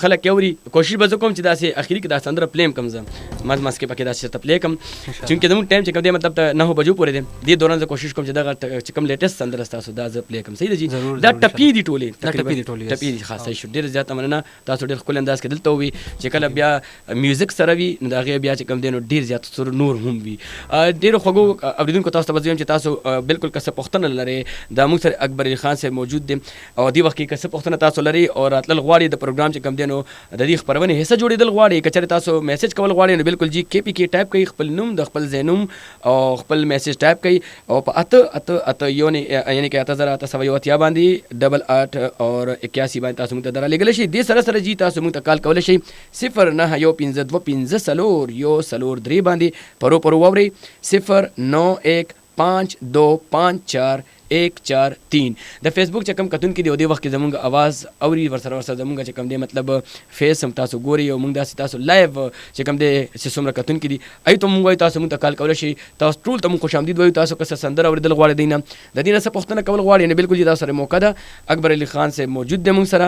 Speaker 1: خلک یوري کوشش به کوم چې داسې اخیری کې دا سندره پلیم کم زه مز کې پکې داسې ته پلی کم چونکه زموږ ټایم چې کوم دی مطلب 9 بجو پورې دی دې دوران زه کوشش کوم چې دا چې کوم لیټیسټ سندره تاسو دا زه پلی کم صحیح ده جی دا ټپی دی ټولې ټپی دی خاصه شو ډیره زیاته مننه تاسو ډیر خپل انداز کې دلته وي چې کله بیا میوزیک سره وي نو دا غي بیا چې کوم دی نو ډیر زیات سر نور هم وي ډیر خوږو اوریدونکو تاسو ته وزیم چې تاسو بالکل کسه پښتنه لري دا موږ سره اکبر علي خان صاحب موجود دي او دی وخت کې کسه پښتنه تاسو لري او راتل غواړي د پروګرام چې کم دینو د دې خبرونه حصہ جوړیدل غواړي کچره تاسو میسج کول غواړي نو بالکل جی کې پی کې ټایپ کوي خپل نوم د خپل زینوم او خپل میسج ټایپ کوي او په اته یعنی کې 8000 باندې 88 اور 81 باندې تاسو موږ ته درلګل شي د سره جی تاسو موږ ته کال کول شي 091525 باندې پرو ووري 0915254 د فیسبوک چې کوم کتون کې دی او د وخت کې زمونږ आवाज اوري ورسره زمونږ چې کوم دی مطلب فیس هم تاسو ګوري او موږ داسې تاسو لایو چې کوم دی چې څومره کتون کې دی ای ته موږ وایو تاسو موږ ته کال کول شي تاسو ټول ته موږ خوش آمدید وایو تاسو که سندره اوریدل غواړئ دینه د دې نه څه پوښتنه کول غواړئ نه بالکل تاسو سره موقع ده اکبر علي خان صاحب موجود دی موږ سره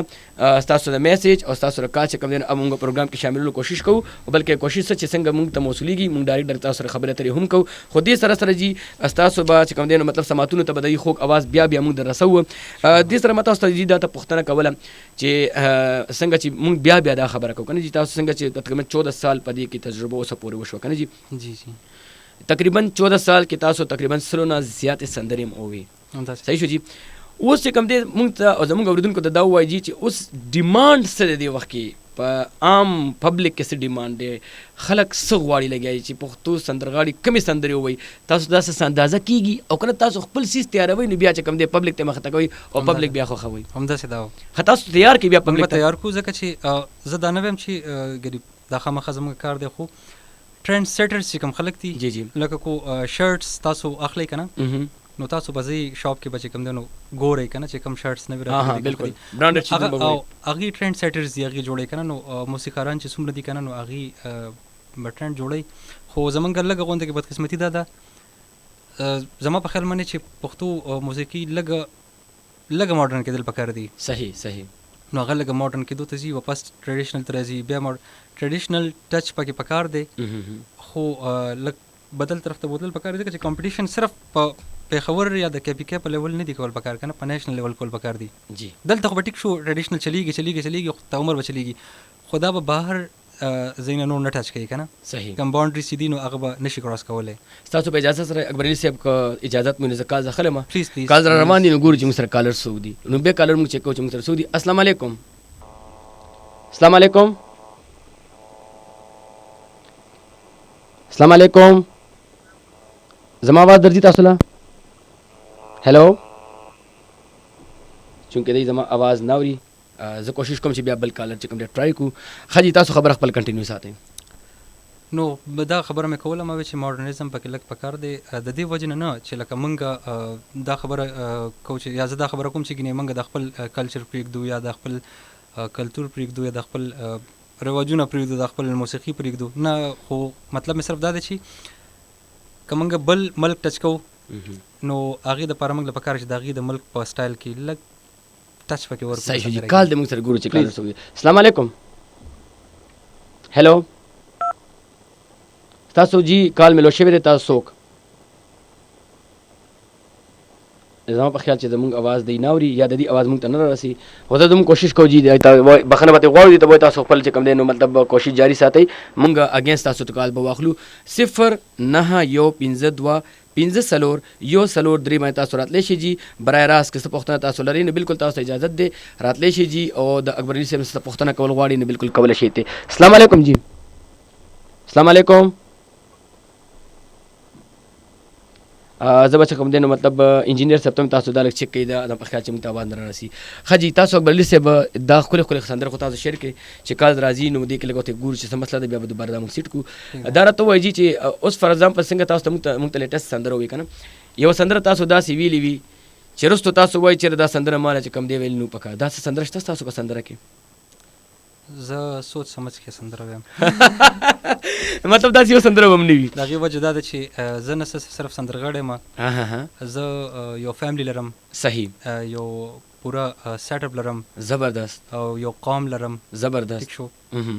Speaker 1: تاسو د میسج او تاسو سره کال چې کوم دی موږ پروګرام کې شاملولو کوشش کوو او بلکې کوشش چې څنګه موږ ته موصوليږي موږ ډایرکټ تاسو سره خبرې اترې هم کوو خو دې سره جی تاسو به چې کوم دی مطلب سماتونو ته بدایي خوږ اواز بیا بیا موږ در رسو. دې سره ما تاسو ته دا ته پوښتنه کوله چې څنګه چې موږ بیا بیا دا خبره کوو که نه جي تاسو څنګه چې تقریبا 14 سال په دې کې تجربه اوسه پورې وشوه که نه جي تقریبا 14 سال کې تاسو تقریبا 100 نه زیاتې سندرې هم ووې صحیح شو جي. اوس چې کوم دی موږ ته او زموږ اورېدونکو ته دا ووایي جي چې اوس ډیمانډ څه دی دې وخت کې په عام پبلک کې څه ډیمانډ دی خلک څه غواړي لګیا چې پښتو سندرغاړي کمې سندرې ووایي تاسو داسې اندازه کېږي او که نه تاسو خپل څیز تیاروئ نو بیا چې کوم دی پبلک ته مخته کوئ او پبلک بیا خوښوئ
Speaker 2: همداسې دا و
Speaker 1: ښه تاسو تیار کړئ بیا پبلک ته
Speaker 2: تیار کړو ځکه چې زه دا نه وایم چې ګریب دا خامخا زموږ کار دی خو ټرینډ سیټرز چې کوم خلک دي
Speaker 1: جی جی
Speaker 2: لکه کو شرټس تاسو اخلئ که نه نو تاسو به ځئ شاپ کې به چې کوم دی نو ګورئ که نه چې کوم شرټس نوي راغلي
Speaker 1: بالکل برانډډ چیز به
Speaker 2: او هغې ټرینډ سیټرز دي هغې جوړئ که نه نو موسیقاران چې څومره دي که نه نو هغې به ټرینډ جوړئ خو زمونږ لږه غونده کې بدقسمتي دا ده زما په خیال باندې چې پښتو موسیقي لږه ماډرن کېدل پکار دي
Speaker 1: صحیح
Speaker 2: نو هغه لږه ماډرن کېدو ته ځي واپس ټریډیشنل ته راځي بیا ټریډیشنل ټچ پکې پکار دی خو لږ بدل طرف ته بوتل پکار دی ځکه چې کمپټیشن صرف په پیښور یا د KPK په لیول نه دی کول پکار که نه په نیشنل لیول کول پکار دی
Speaker 1: جی
Speaker 2: دلته خو به ټیک شو ټریډیشنل چلیږي خو تا عمر به چلیږي خو دا به بهر ځایونه نور نه ټچ کوي که نه
Speaker 1: صحیح
Speaker 2: کوم باونډري چې دي نو هغه به نشي کراس کولی
Speaker 1: ستاسو په اجازه سره اکبر علي صاحب که اجازت مو نه کال ځخله ما
Speaker 2: پلیز
Speaker 1: کال را روان دي نو ګورو چې موږ سره کالر سعودي نو به کالر موږ چیک کوو چې موږ سره سعودي السلام علیکم السلام علیکم السلام علیکم زما आवाज درځي تاسو له هلو چونکه دې زما आवाज نه اوري زه کوشش کوم چې بیا بل کالر چې کوم دی ټرای کو خجي تاسو خبره خپل کنټینیو ساتئ
Speaker 2: نو دا خبره مې کوله ما چې ماډرنیزم پکې لږ پکار دی د دې وجې نه چې لکه موږ دا خبره کوو چې یا زه دا خبره کوم چې ګینې موږ د خپل کلچر پرېږدو یا د خپل کلتور پرېږدو یا د خپل رواجونه پرېږدو د خپل موسیقي پرېږدو نه خو مطلب مې صرف دا دی چې که موږ بل ملک ټچ کوو نو هغې دپاره موږ له پکار چې د هغې د ملک په سټایل کې لږ ټچ پکې ورکړو
Speaker 1: صحیح جی کال دې موږ سره ګورو چې کال سره السلام علیکم هلو تاسو جی کال ملو شوی دی تاسو څوک زما په خیال چې زموږ اواز دی نه اوري یا د دې اواز موږ ته نه رارسي خو زه موږ کوشش کوو جی بخښنه به ترې غواړو ته به تاسو خپل چې کوم دی نو مطلب کوشش جاري ساتئ موږ اګینسټ تاسو ته کال به واخلو 09152 15 سلور یو سلور درې باندې تاسو راتلی شئ جي برای راست که څه پوښتنه تاسو لرئ نو بالکل تاسو ته اجازت دی راتلی شئ جي او د اکبر علي صاحب څخه پوښتنه کول غواړئ نو بالکل کولی شئ ته السلام علیکم جی السلام علیکم زه به چې کوم دی نو مطلب انجینیر صاحب ته هم تاسو دا لږ چک کړئ دا په خیال چې موږ ته آواز نه رارسي ښه جي تاسو اکبر علي صاحب دا ښکلې ښکلې سندرې خو تاسو شیر کړئ چې کال راځي نو دې کې لږ ورته ګورو چې څه مسله ده بیا به دوباره دا موږ سیټ کړو دا راته ووایي جي چې اوس فار ایگزامپل څنګه تاسو ته موږ ته لیټسټ سندره ووایي که نه یوه سندره تاسو داسې ویلې وي چې وروستو تاسو وایي چېرې دا سندره ماله چې کوم دی ویل نو پکار دا څه سندره شته ستاسو په سندره کې
Speaker 2: زه سوچ سمجھ کې سندره وایم
Speaker 1: مطلب داسې یو سندره به هم نه وي
Speaker 2: د هغې وجه دا ده چې زه نه صرف سندرغاړی یم زه یو فیملی لرم
Speaker 1: صحیح
Speaker 2: یو پوره سیټ اپ لرم
Speaker 1: زبردست
Speaker 2: او یو قوم لرم
Speaker 1: زبردست
Speaker 2: شو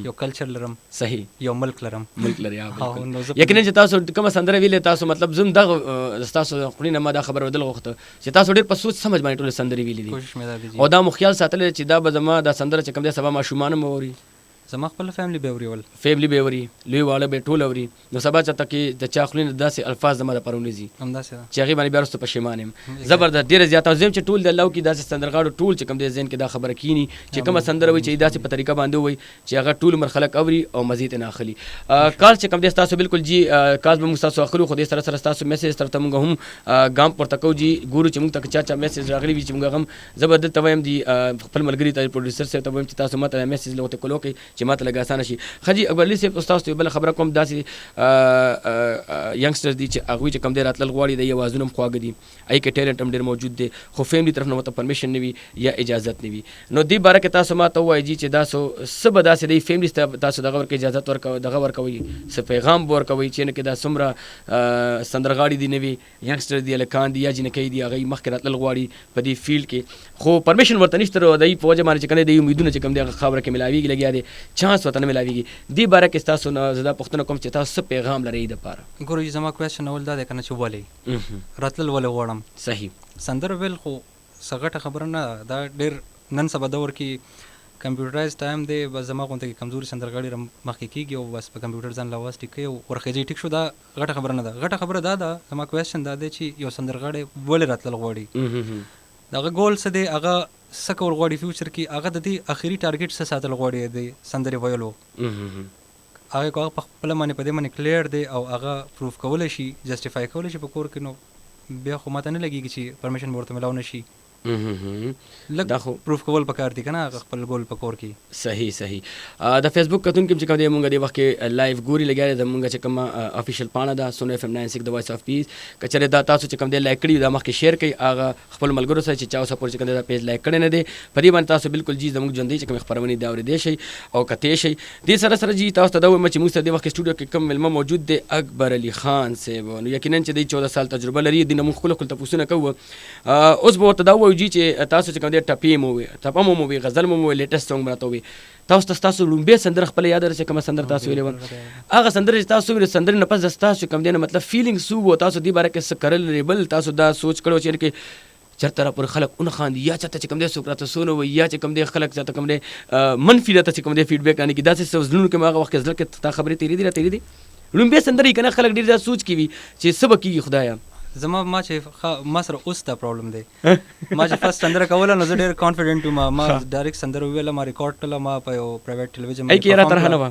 Speaker 2: یو کلچر لرم
Speaker 1: صحیح
Speaker 2: یو ملک لرم
Speaker 1: لري یقینا چې تاسو کومه سندره ویلې تاسو مطلب زم دغه ستاسو خوري نه ما دا خبر ودل غوښته چې تاسو ډېر په سوچ سمجھ باندې ټولې سندرې ویلې دي
Speaker 2: کوشش مې دا دی
Speaker 1: او دا مو خیال ساتلی چې دا به زما دا سندره چې کوم دی سبا ماشومان هم اوري
Speaker 2: زما خپل فیملی به اوري ول
Speaker 1: فیملی به اوري لوی واړه به ټول اوري نو سبا چاته کې د چا خولې نه داسې الفاظ زما دپاره ونیځي
Speaker 2: همداسې ده
Speaker 1: چې هغې باندې بیا وروسته پښیمان یم زبردست ډېره زیاته زه یم چې ټول د الله کې داسې سندرغاړو ټول چې کوم دی ذهن کې دا خبره کینی چې کومه سندره وایي چې داسې په طریقه باندې وایي چې هغه ټول عمر خلک اوري او مزې ته نه اخلي کال چې کوم دی ستاسو بالکل جي کال به موږ ستاسو اخلو خو دې سره سره ستاسو میسیج طرف ته موږ هم ګام پورته کوو جي ګورو چې موږ ته چا چا میسیج راغلی وي چې موږ هم زه به دلته وایم دي خپل ملګري ته پروډیوسر صاحب ته وایم چې تاسو ماته میسیج له ورته کول وکړئ چې ماته لږ اسانه شي خجي اکبر علي صاحب استاد ته بل خبره کوم داسې ینګسټرز دي چې هغوی چې کوم دی راتلل غواړي د اوازونه هم خواږه دي هغې کې ټیلنټ هم ډېر موجود دی خو فیملی طرف نه ورته پرمیشن نه وي یا اجازت نه وي نو دې باره کې تاسو ما ته ووایي جي چې تاسو څه به داسې دی فیملی ته تاسو دغه ورکوئ اجازت دغه ورکوئ څه پیغام به ورکوئ چې نه کې دا څومره سندرغاړي دي نوي ینګسټر دي هلکان دي یا جنکۍ دي هغوی مخکې راتلل غواړي په دې فیلډ کې خو پرمیشن ورته نشته د په وجه باندې چې که نه د امیدونه چې کوم دی هغه خبره کې ملاویږي لګیا دی چانس ورته نه ملاویږي. دې باره کې ستاسو نه زه دا پوښتنه کوم چې تاسو څه پیغام لرئ دپاره؟
Speaker 2: ګورو زما کوېسچن اول دا دی که نه چې ولې راتلل ولې غواړم.
Speaker 1: صحیح.
Speaker 2: سندره ویل خو څه غټه خبره نه ده، دا ډېر نن سبا دور کې کمپیوټرایز ټایم دی، بس زما غونته کې کمزوري سندرغاړي مخکې کېږي او بس په کمپیوټر ځان لاواز ټیک کوي او ورخېږي. ټیک شو، دا غټه خبره نه ده. غټه خبره دا ده، زما کوېسچن دا دی چې یو سندرغاړی ولې راتلل غواړي، د هغه ګول څه دی، هغه څه کول غواړي فیوچر کې، هغه د دې اخري ټارګېټ څه ساتل غواړي د سندرې ویلو. هغه که هغه په خپله باندې په دې باندې کلیر دی او هغه پروف کولی شي، جسټیفای کولی شي په کور کې، نو بیا خو ماته نه لګېږي چې پرمیشن به ورته ملاو نه شي. لږ پروف کول پکار دي که نه، هغه خپل ګول په کور کې.
Speaker 1: صحیح صحیح. د فیسبوک کتونکي چې کوم دی مونږ دې وخت کې لایف ګوري لګیا دی، زمونږ چې کومه افیشیل پاڼه ده سونو FM 96 د وایس اف پیس، که چېرې دا تاسو چې کوم دی لایک کړي دا مخکې شیر کړئ هغه خپل ملګرو سره چې چا اوسه پورې چې کوم دی دا پیج لایک کړی نه دی، په دې باندې تاسو بالکل جي زموږ ژوندۍ چې کومې خپرونې دي اورېدی شئ او کتلی شئ. دې سره سره جي تاسو ته دا وایم چې موږ سره دې وخت کې سټوډیو کې کوم مېلمه موجود دی اکبر علي خان صاحب، نو یقینا چې دی 14 سال تجربه لري. دې نه موږ خپل تپوسونه کوو. اوس به ورته دا ووایو جي چې تاسو چې کوم دی ټپې مو وي، ټپه مو وي، غزل مو وي، لیټسټ سونګ به راته ووایي. تاسو ته ستاسو لومبۍ سندره خپله یاد ده چې کومه سندره تاسو ویلې وه، هغه سندره چې تاسو ویلې سندرې نه پس ستاسو کوم دی نه مطلب فیلینګ څه و، تاسو دې باره کې څه کرل بل تاسو دا سوچ کړی چې کې چېرته راپورې خلک ونخاندي یا چېرته چې کوم دی څوک راته سونه وایي یا چې کوم دی خلک چېرته کوم دی منفي راته چې کوم دی فیډبیک رانکړي، داسې څه زړونو کې مې هغه وخت کې زړه کې تا خبرې تېرېدي را تېرېدي لومبۍ سندرې که نه خلک ډېر دا سوچ کوي چې څه به کېږي خدایه.
Speaker 2: زما ما چې ما سره اوس دا پرابلم دی، ما چې فرست سندره کوله نو زه ډېر کانفیډنټ وم، ما ډایرکټ سندره وویله، ما ریکارډ کړله، ما په یو پرایویټ ټلویزیون
Speaker 1: ای کې یاره طرحه نه وه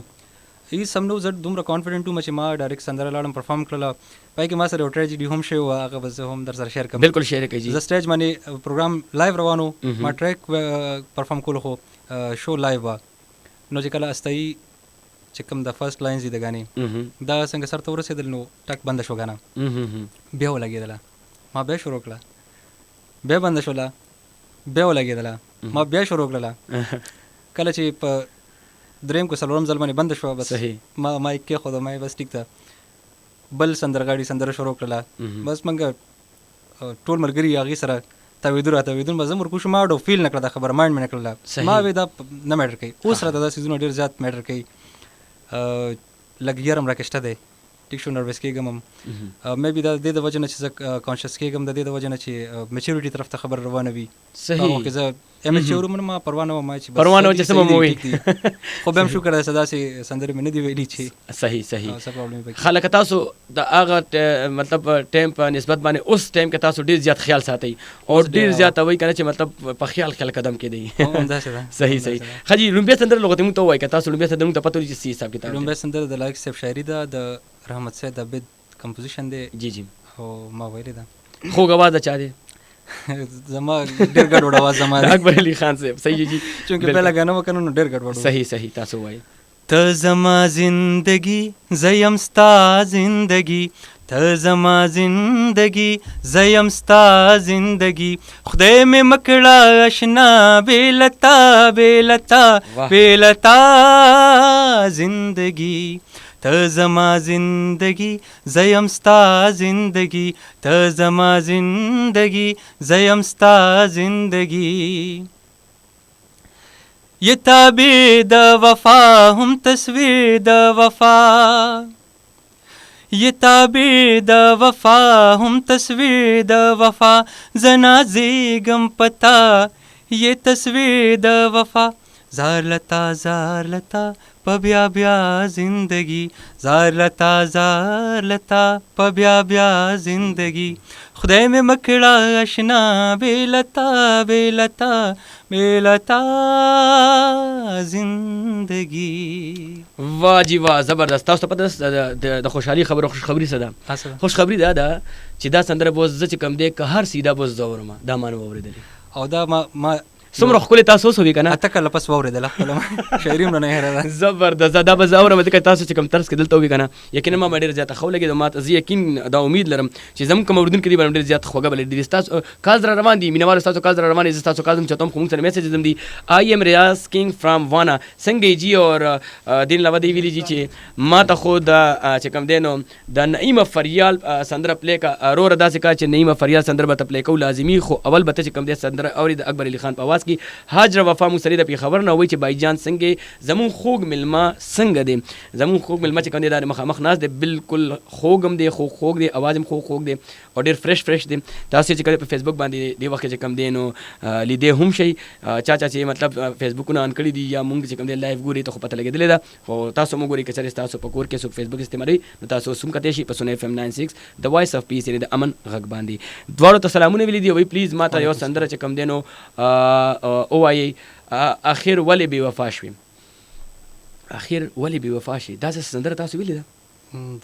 Speaker 2: هېڅ هم نه و. زه دومره کانفیډنټ وم چې ما ډایرکټ سندره لاړم پرفارم کړله. پای کې ما سره یو ټریجډي هم شوی وه، هغه به زه هم در سره شیر کړم.
Speaker 1: بالکل شیر کوي.
Speaker 2: زه سټیج باندې پروګرام لایو روان و، ما ټریک پرفارم کولو خو شو لایو وه، نو چې کله استایي چې کوم د فرست لاینز دي د غانې دا څنګه سر ته ورسېدل نو ټک بنده شو غانه، بیا ولګېدله، ما بیا شروع کړه، بیا بنده شوله، بیا ولګېدله، ما بیا شروع کړله. کله چې په درېیم کو څلورم ځل باندې بنده شوه، بس ما مایک کېښوده، ما بس ټیک ته بل سندرغاړي سندره شروع کړله. بس موږ ټول ملګري هغې سره تاویدو را تاویدون، بس زه ورکوشو ما ډو فیل نه کړه دا خبره، مایند مې نه کړله. ما وې دا نه میټر کوي، اوس راته دا څیزونه ډېر زیات میټر کوي. لږ یرم راکې شته دی، ټیک شو، نروس کېږم هم، مې بي دا د دې د وجې نه چې زه کانشس کېږم، د دې د وجې نه چې میچورټي طرف ته خبر روانه وي. صحیح. که زه امیچور وم ما پروا نه وم چې
Speaker 1: پروا نه و چې څه به مو وایي،
Speaker 2: خو بیا هم شکر دی چې داسې سندرې مې نه دي ویلي چې
Speaker 1: صحیح صحیح. خلک تاسو د هغه مطلب ټایم په نسبت باندې اوس ټایم کې تاسو ډېر زیات خیال ساتئ او ډېر زیات وایي که نه چې مطلب په خیال قدم کې دی. صحیح صحیح. ښه جي لومبۍ سندره لغتې موږ ته ووایي که تاسو لومبۍ سندره موږ ته پته ولري چې څه حساب کتاب.
Speaker 2: لومبۍ سندره د لایق صاحب شاعري ده، د رحمت صاحب د عبید کمپوزیشن دی.
Speaker 1: جی جی.
Speaker 2: او ما ویلې ده.
Speaker 1: خوږ اواز د چا دی؟
Speaker 2: زما ډېر ګډوډ اواز زما دی.
Speaker 1: اکبر علي خان صاحب. صحیح جی.
Speaker 2: چونکې پهله ګانا وکړو نو ډېر ګډوډ.
Speaker 1: صحیح صحیح. تاسو وایي.
Speaker 2: ته زما زندگی زیم ستا زندگی، ته زما زندگی زیم ستا زندگی، خدای مې مکړه اشنا بیلتا بیلتا بیلتا زندگی، ته زما زندگی زیم ستا زندگی، ته زما زندگی زیم ستا زندگی. یہ تابع د وفا هم تصویر د وفا، یہ تابع د وفا هم تصویر د وفا، زنا زیگم پتا یہ تصویر د وفا، زار لتا په بیا بیا زندگی، زار لتا په بیا بیا زندگی، خدای مې مکړه اشنا بیلتا بیلتا بیلتا زندگی.
Speaker 1: واہ جی واہ، زبردست. تاسو ته پته د خوشحالي خبره خوشخبري څه ده؟ خوشخبري دا ده چې دا سندره به زه چې کوم دی که هر سیده به زه اورم، دا ما نه واورېدلې
Speaker 2: او دا ما
Speaker 1: څومره ښکلې تاسو اوس وي که نه؟
Speaker 2: اته کله پس واورېدله خپله شاعري هم نه هېره ده.
Speaker 1: زبردست. دا به زه اورم ځکه تاسو چې کوم طرز کې دلته وي که نه، یقینا ما به ډېره زیاته ښه ولګېده. ما زه یقین دا امید لرم چې زموږ کوم اورېدونکي دي به ډېر زیات خوږه به لري. ستاسو کال را روان دي، مینهوالو ستاسو کال را روان دي، زه ستاسو کال هم چاته خو موږ سره میسیجز هم دي. آی ایم ریاض کینګ فرام وانا څنګه یې جي اور دې علاوه دې ویلي جي چې ما ته خو د چې کوم دی نو د نعیمه فریال سندره پلی کا وروره داسې کا چې نعیمه فریال سندره به ته پلی کوو لازمي، خو اول به ته چې کوم دی سندره اورې د اکبر علي خان په اواز کی حاجره وفا مو سره د پیښور نه وای چې بایجان څنګه زمون خوږ ملما څنګه دی زمون خوږ ملما چې کوم دی د مخامخ ناز دی بالکل خوږم دی خوږ دی اواز هم خوږ دی او ډیر فرش دی تاسو چې کله په فیسبوک باندې دی وخت چې کم دی نو لیدې هم شي چا چې مطلب فیسبوک نه ان کړی دی یا مونږ چې کم دی لایو ګوري ته خو پته لګیدل دا خو تاسو مو ګوري چې تاسو په کور کې سو فیسبوک استعمالوي نو تاسو سم کته شي په سونه FM 96 د وایس اف پیس یعنی د امن غږ باندې دواړو ته سلامونه ویلي دی وای پلیز ماته یو سندره چې کم دی نو او وای اخر ولی بی وفا شوي اخر ولی بی وفا شي دا څه سندره تاسو ویلي ده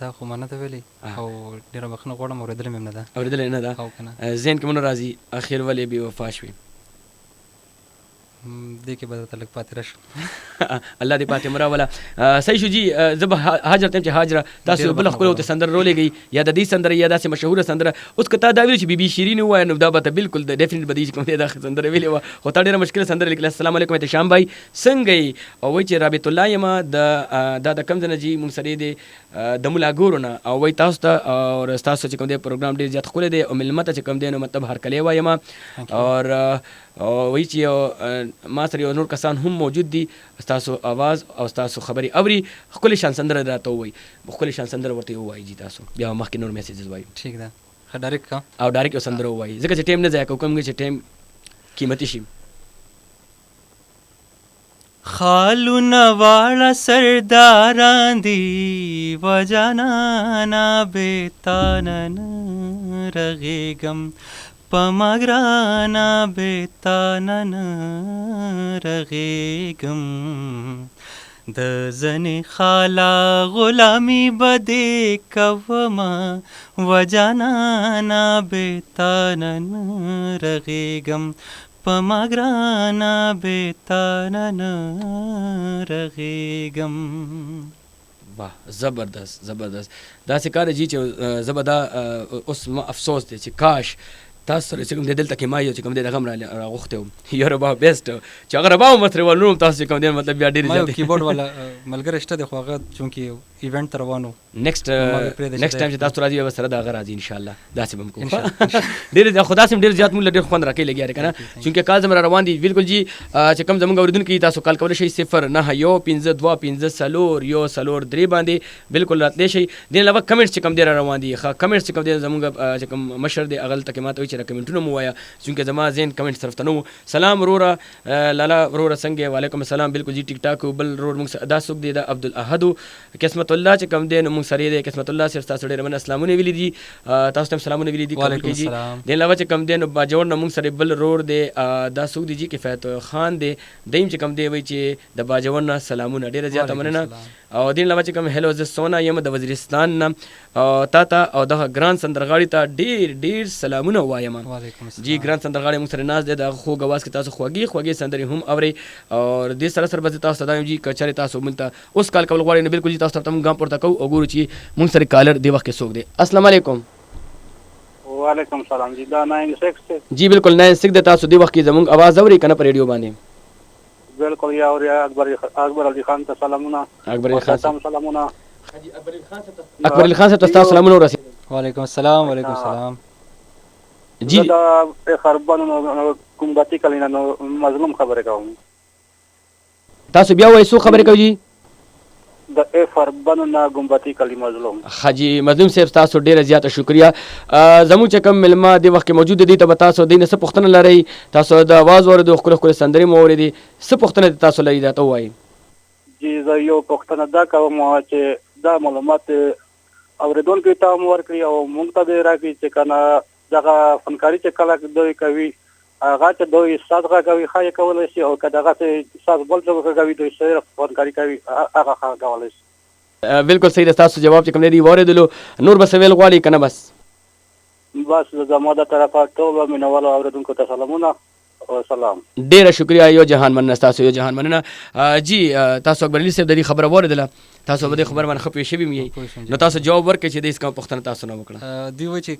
Speaker 2: دا خو ما نه ده ویلي او ډېره بخښنه غواړم اورېدلې مې هم نه ده
Speaker 1: اورېدلې نه ده
Speaker 2: او که نه
Speaker 1: ذهن کې مونږ راځي اخر ولی بی وفا شوي
Speaker 2: دې کې به درته لږ پاتې راشم
Speaker 1: الله دې پاتې مراوله صحیح شو جی زه به حاجر ته چې حاجره تاسو بل خپل ته سندره رولېږئ یا د دې سندره یا داسې مشهوره سندره اوس که تا دا ویل چې بي بي شیرین ووایه نو دا به ته بالکل د ډیفینټ به دی چې کوم دی دا سندره ویلې وه خو تا ډېره مشکله سندره لیکله السلام علیکم احتشام بھائی څنګه یې او وایي چې رابط الله یم دا د کوم ځای نه جي مونږ سره دی د ملاګورو نه او وایي تاسو ته او ستاسو چې کوم دی پروګرام ډېر زیات ښکلی دی او مېلمه ته چې کوم دی نو مطلب هرکلی وایم اور وایي چې ما سره یو نور کسان هم موجود دي ستاسو اواز او ستاسو خبرې اوري ښکلې شان سندره راته ووایي ښکلې شان سندره ورته ووایي جي تاسو بیا مخکې نور میسیجز وایو
Speaker 2: ټیک ده ښه ډایرکټ کا
Speaker 1: او ډایرکټ یو سندره ووایي ځکه چې ټایم نه ضایع کوو کوم چې ټایم قیمتي شي
Speaker 2: خالونه واړه سرداران دي و جانانا بېتانه نه رغېږم په ما ګرانه بېتانه نه رغېږم د زنې خالا غلامي به دې کومه و جانانا بېتانه نه رغېږم په ما ګرانه بېتانه نه رغېږم
Speaker 1: واه زبردست داسې کار جي چې زه به دا اوس افسوس دی چې کاش تاسو سره چې کوم دی دلته کې ما یو چې کوم دی دغه هم راغوښتی وم یو ربا بیسټ چې هغه ربا هم ورته ولرم تاسو چې کوم دی مطلب بیا ډېرې زیاتې
Speaker 2: کیبورډ والا ملګری شته دی خو هغه چونکې ایونټ ته روان و
Speaker 1: نیکسټ ټایم چې تاسو راځي بیا به سره د هغه راځي انشاءالله داسې به هم کوو ډېرې خو داسې هم ډېر زیات مونږ له ډېر خوند راکوي لګیا دی که نه چونکې کال زموږ را روان دي بالکل جي چې کوم زموږ اورېدونکي تاسو کال کولی شئ 0915250 باندې بالکل راتلی شئ دې نه علاوه کمنټس چې کوم دی را روان دي ښه کمنټس چې کوم دی زموږ چې کوم مشر دی هغه دلته کې ما ته وایي چې را کمنټونه مو ووایه چونکې زما ذهن کمنټ طرف ته نه و سلام وروره لالا وروره څنګه وعلیکم السلام بالکل جي ټیک ټاک بل وروره مونږ دا څوک دی دا عبدالاحد قسمت الله چې کوم دی نو مونږ سره دی قسمت الله صرف تاسو ډېر مننه سلامونه ویلي دي تاسو ته هم سلامونه ویلي دي
Speaker 2: وعلیکم السلام
Speaker 1: دې علاوه چې کوم دی نو باجوړ نه مونږ سره بل ورور دی دا څوک دی جي کفایت خان دی دیم چې کوم دی وایي چې د باجوړ نه سلامونه ډېره زیاته مننه او دې علاوه چې کوم هلو زه سونا یم د وزیرستان نه تا ته او دغه ګران سندرغاړي ته ډېر سلامونه وایم جی ګران سندرغاړي موږ سره ناست دی د خوږ اواز کې تاسو خوږې سندرې هم اورئ او دې سره به زه تاسو ته دا وایم جي که چېرې تاسو موږ ته اوس کال کول غواړئ نو بالکل جي تاسو ته هم ګام پورته کوو او ګورو چې موږ سره کالر دې وخت کې څوک دی السلام علیکم
Speaker 3: وعلیکم السلام جی دا 96
Speaker 1: جی بالکل 96 دی تاسو دې وخت کې زموږ اواز اورئ که نه په ریډیو باندې
Speaker 3: بالکل یا اوریا اکبر علي خان ته سلامونه
Speaker 1: اکبر علي خان
Speaker 3: سلامونه
Speaker 1: اکبر علي خان صاحب تاسو سلامونه ورسېږي
Speaker 2: وعلیکم السلام وعلیکم السلام
Speaker 1: جی
Speaker 3: دا خربانو کومباتي کلینا نو مظلوم خبره کوم
Speaker 1: تاسو بیا وایي څو خبرې کوي جی
Speaker 3: د خربانو نه کومباتي کلی مظلوم
Speaker 1: حاجی مظلوم صاحب تاسو ډیره زیاته شکریا زموږ چې کوم ملما د وخت کې موجود دي ته به تاسو دینه څه پوښتنه لرئ تاسو د اواز واورېدو ښکلې سندرې مو اورېدې څه پوښتنه تاسو لرئ دا ته ووایئ
Speaker 3: جی زه یو پوښتنه دا کوم چې دا معلومات اورېدونکو ته هم ورکړي او موږ ته دې راکړي چې که نه دغه فنکاري چې کله دوی کوي هغه چې دوی ساز غږوي ښه یې کولی شي او که دغسې ساز بل څه غږوي دوی صرف فنکاري کوي هغه ښه کولی شي
Speaker 1: بالکل صحیح ده ستاسو جواب چې کوم دی واورېدلو نور به څه ویل غواړئ که نه بس
Speaker 3: زما د طرفه ټولو مینهوالو اورېدونکو ته سلامونه سلام
Speaker 1: ډیره شکریا یو جهان مننه ستاسو یو جهان مننه جی تاسو اکبر علي صاحب د دې خبره واورېدله تاسو به د خبر باندې خپې شوي مې نو تاسو جواب ورکړئ چې د هېڅ کومه پوښتنه تاسو نه وکړه.
Speaker 2: دوی وایي چې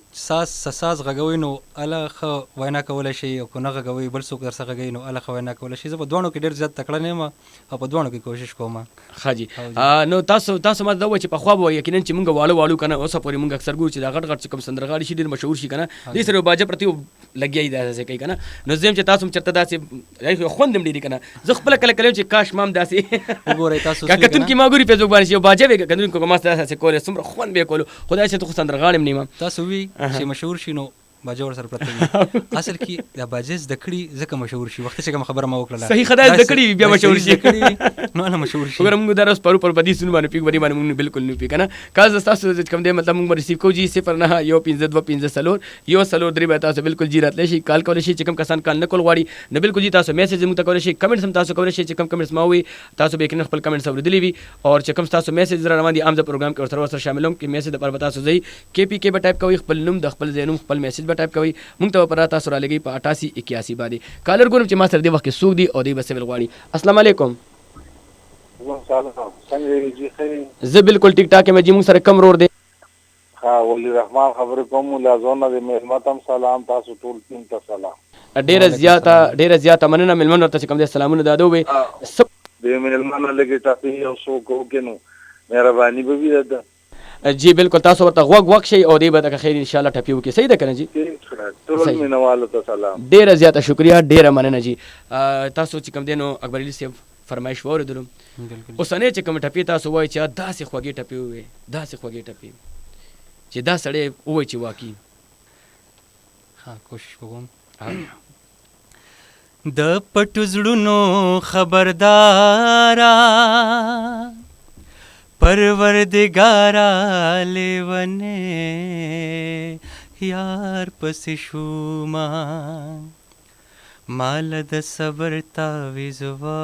Speaker 2: ساز غږوي نو اله ښه وینا کولی شي او که نه غږوي بل څوک درڅه غږوي نو اله ښه وینا کولی شي. زه په دواړو کې ډېر زیات تکړه نه یم او په دواړو کې کوشش کوم.
Speaker 1: ښه جي نو تاسو ما دا وایي چې پخوا به یقینا چې مونږ واړه کړه اوسه پورې مونږ اکثر ګورو چې دا غټ چې کوم سندرغاړي شي ډېر مشهور شي که نه دې سره یو باجه پرتې لګیا یي داسې کوي که نه. نو زه یم چې تاسو هم چېرته داسې خوند هم ډېري که نه. زه خپله کله کله چې کاش ما هم داسې
Speaker 2: وګورئ تاسو
Speaker 1: که کتونکي ما ګوري فیسبوک باندې چې یو باجه وې که کتونکو که ما داسې کولې څومره خوند به یې کولو. خدای چې ته خو سندرغاړی هم نه یم.
Speaker 2: تاسو وی چې مشهور شي نو باجه ورسره پرته وي. اصل کې دا باجه زده کړي ځکه مشهور شي. وخت چې کوم خبره ما وکړله
Speaker 1: صحیح خدای زده کړي بیا مشهور شي
Speaker 2: نو نه مشهور شي.
Speaker 1: وګوره موږ دا روز پرو پر بدي سونو باندې پیګ باندې موږ بالکل نه پی کنه کاز تاسو کوم دی مطلب موږ ریسیو کوو جی 091525 یو سلور درې به تاسو بالکل جی راتلی شي کال کولی شي چې کوم کسان کال نه کول غواړي نو بالکل جی تاسو میسج موږ ته کولی شي کمنټس هم تاسو کولی شي چې کوم کمنټس ما وي تاسو به یقینا خپل کمنټس اوریدلی وي او چې کوم تاسو میسج را روان دي عام د پروګرام کې ورسره شاملوم کې میسج د پر تاسو ځي کې پی کې به ټایپ کوي خپل نوم د خپل ځینوم خپل میسج به ټایپ کوي موږ ته پر تاسو را لګي په 8881 باندې کالر ګورم چې ما سره د وخت کې سوق دي او دی بس ویل غواړي. السلام علیکم. زه بالکل ټیک ټاک یم جی موږ سره کم رور دی.
Speaker 4: ها ولی رحمان خبر کوم لا زونه د مهمتم سلام تاسو ټول ټیم ته سلام.
Speaker 1: ډیره زیاته مننه ملمن ورته چې کوم دي سلامونه دادو وي
Speaker 4: د ملمن لګی ټاپی او سو کو کینو مهرباني به وي ده
Speaker 1: جی بالکل تاسو ورته غوږ شي او دی به د خیر ان شاء الله ټپیو کې صحیح ده کنه جی.
Speaker 4: ټول مینوالو ته سلام.
Speaker 1: ډیره زیاته شکریا ډیره مننه جی. تاسو چې کوم دینو اکبر علي صاحب فرمایش واوریدلو اوسنۍ چې کوم ټپی تاسو وایي چې داسې خوږې ټپی وي داسې خوږې ټپی چې دا سړی وایي چې واقعي
Speaker 2: ها کوشش وکوم د پټو زړونو خبردارا پروردگارا لیونه یار پس شوما مال د صبر تعویذ وکا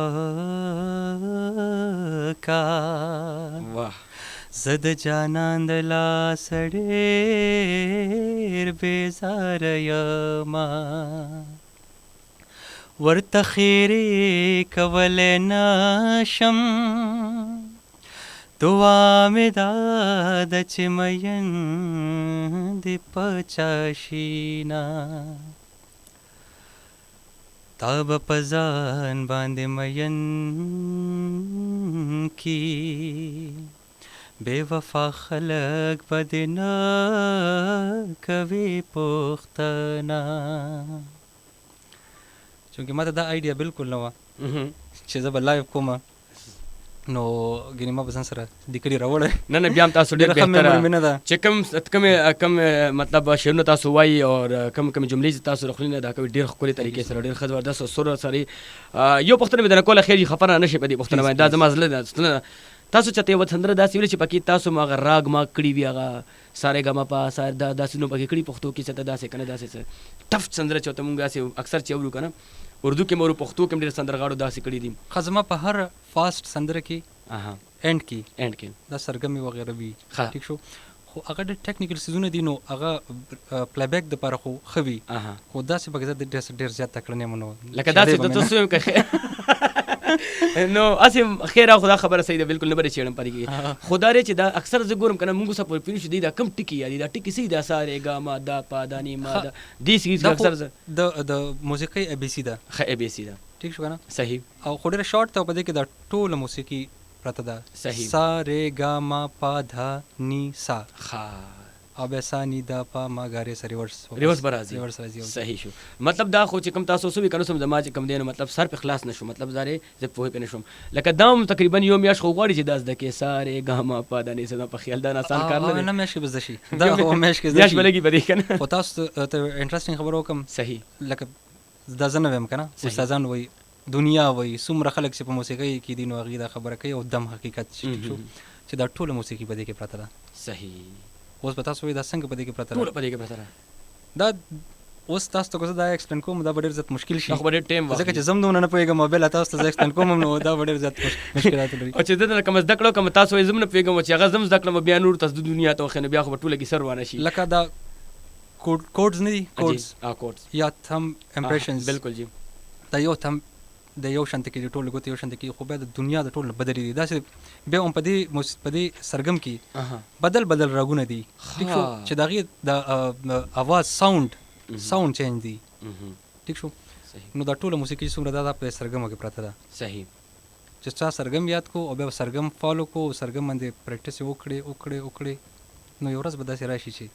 Speaker 1: واه
Speaker 2: زد جانان د لاس ډېر بیزار یما ورته خیرې کولی نشم دعا مې دا ده چې مین دې په چا شي نه تا به په ځان باندې مین کی بې وفا خلک به دې نه کوي پوښتنه چونکې ما ته دا آیډیا بالکل نه وه چې زه به لایو کومه نو ګینې ما به ځان سره لیکلي راوړی
Speaker 1: نه بیا هم تاسو ډېر بهتره چې کوم مطلب شعرونه تاسو وایي او کوم جملې چې تاسو د خولې نه دا کوي ډېر ښکلې طریقې سره ډېر ښه زبردست سر سره یو پوښتنه مې درنه کوله خیر خفه نه شي په دې پوښتنه باندې دا زما زړه ده تاسو چاته یو سندره داسې ویلې چې پکې تاسو ما هغه راګ ما کړي وي هغه سارے ګما پا سار داسې نو پکې کړي پښتو کې څه داسې کنه داسې څه ټف سندره چې ته مونږ داسې اکثر چې اورو کنه اردو کې مورو پښتو کې ډېر سندرغاړو داسې کړي دي
Speaker 2: خزما په هر فاست سندره کې اینډ کې دا سرګمي وغیرہ وي ٹھیک شو خو هغه د ټیکنیکل سیزونه دي نو هغه پلی بیک د پاره خو خوي خو داسې پکې ډېر زیات تکړه نه مونږ
Speaker 1: لکه داسې د تاسو نو اسیم خیر خدا خبره صحیح ده بالکل نه بری چیرم پرېږي خدا ری چې دا اکثر زه ګورم کنه موږ سره پوینټ شو دی دا کم ټکی یادي دا ټکی صحیح ده ساره ګا ما دا پا دا نی ما دا دې سیز اکثر
Speaker 2: د موسیقي ا بي سي ده
Speaker 1: خ ا بي سي ده
Speaker 2: ټیک شو کنه
Speaker 1: صحیح
Speaker 2: او خو ډېر شارټ ته پدې کې دا ټول موسیقي پرته ده
Speaker 1: صحیح
Speaker 2: سا رے گا ما پا دھا نی سا
Speaker 1: خا
Speaker 2: اب ایسا نی دا پا ما غاره سره
Speaker 1: ریورس برازي صحیح شو مطلب دا خو چې کوم تاسو سوي کنه سم زما چې کوم دین مطلب سر په خلاص نشو مطلب زاره زه په پنه شوم لکه دام تقریبا یو میاش خو غواړي چې داس د کې ساره ګاما پادانې سم په خیال دا آسان کار نه
Speaker 2: نه میاش کې بزشي دا هو میاش کې
Speaker 1: میاش بلګي پدې کنه
Speaker 2: خو تاسو ته انټرېسټینګ خبر وکم
Speaker 1: صحیح
Speaker 2: لکه دا زنه ویم کنه استادان وای دنیا وای څومره خلک چې په موسیقۍ کې دي نو هغه دا خبره کوي او دم حقیقت شو چې دا ټول موسیقي پدې کې پراته ده
Speaker 1: صحیح
Speaker 2: اوس به تاسو وایي دا څنګه پدې کې پراته
Speaker 1: ټول پدې کې پراته
Speaker 2: دا اوس تاسو ته دا ایکسپلین کوم دا ډېر زیات مشکل شي
Speaker 1: خو ډېر ټایم
Speaker 2: ځکه چې زم دونه نه پوهېږم موبایل تاسو ته ایکسپلین کوم نو دا ډېر زیات مشکلات لري
Speaker 1: او چې دنه کوم زده کړو کوم تاسو یې زم نه پوهېږم چې هغه زم زده کړم بیا نور تاسو د دنیا ته خنه بیا خو ټوله کې سر وانه شي
Speaker 2: لکه دا کوډز نه دي کوډز
Speaker 1: کوډز
Speaker 2: یا تم امپریشنز
Speaker 1: بالکل جی
Speaker 2: دا یو تم د یو شانته کې ټول ګوت یو شانته کې خو بیا د دنیا د ټول بدلې دي داسې بیا هم په دې سرګم کې بدل راګونه دي ټیک شو چې د هغې د اواز ساوند چینج دي ټیک شو نو دا ټوله موسیقي څومره دا په سرګمو کې پرته ده
Speaker 1: صحیح
Speaker 2: چې چا سرګم یاد کو او بیا سرګم فالو کو سرګم باندې پریکټس وکړي نو یو ورځ به داسې راشي چې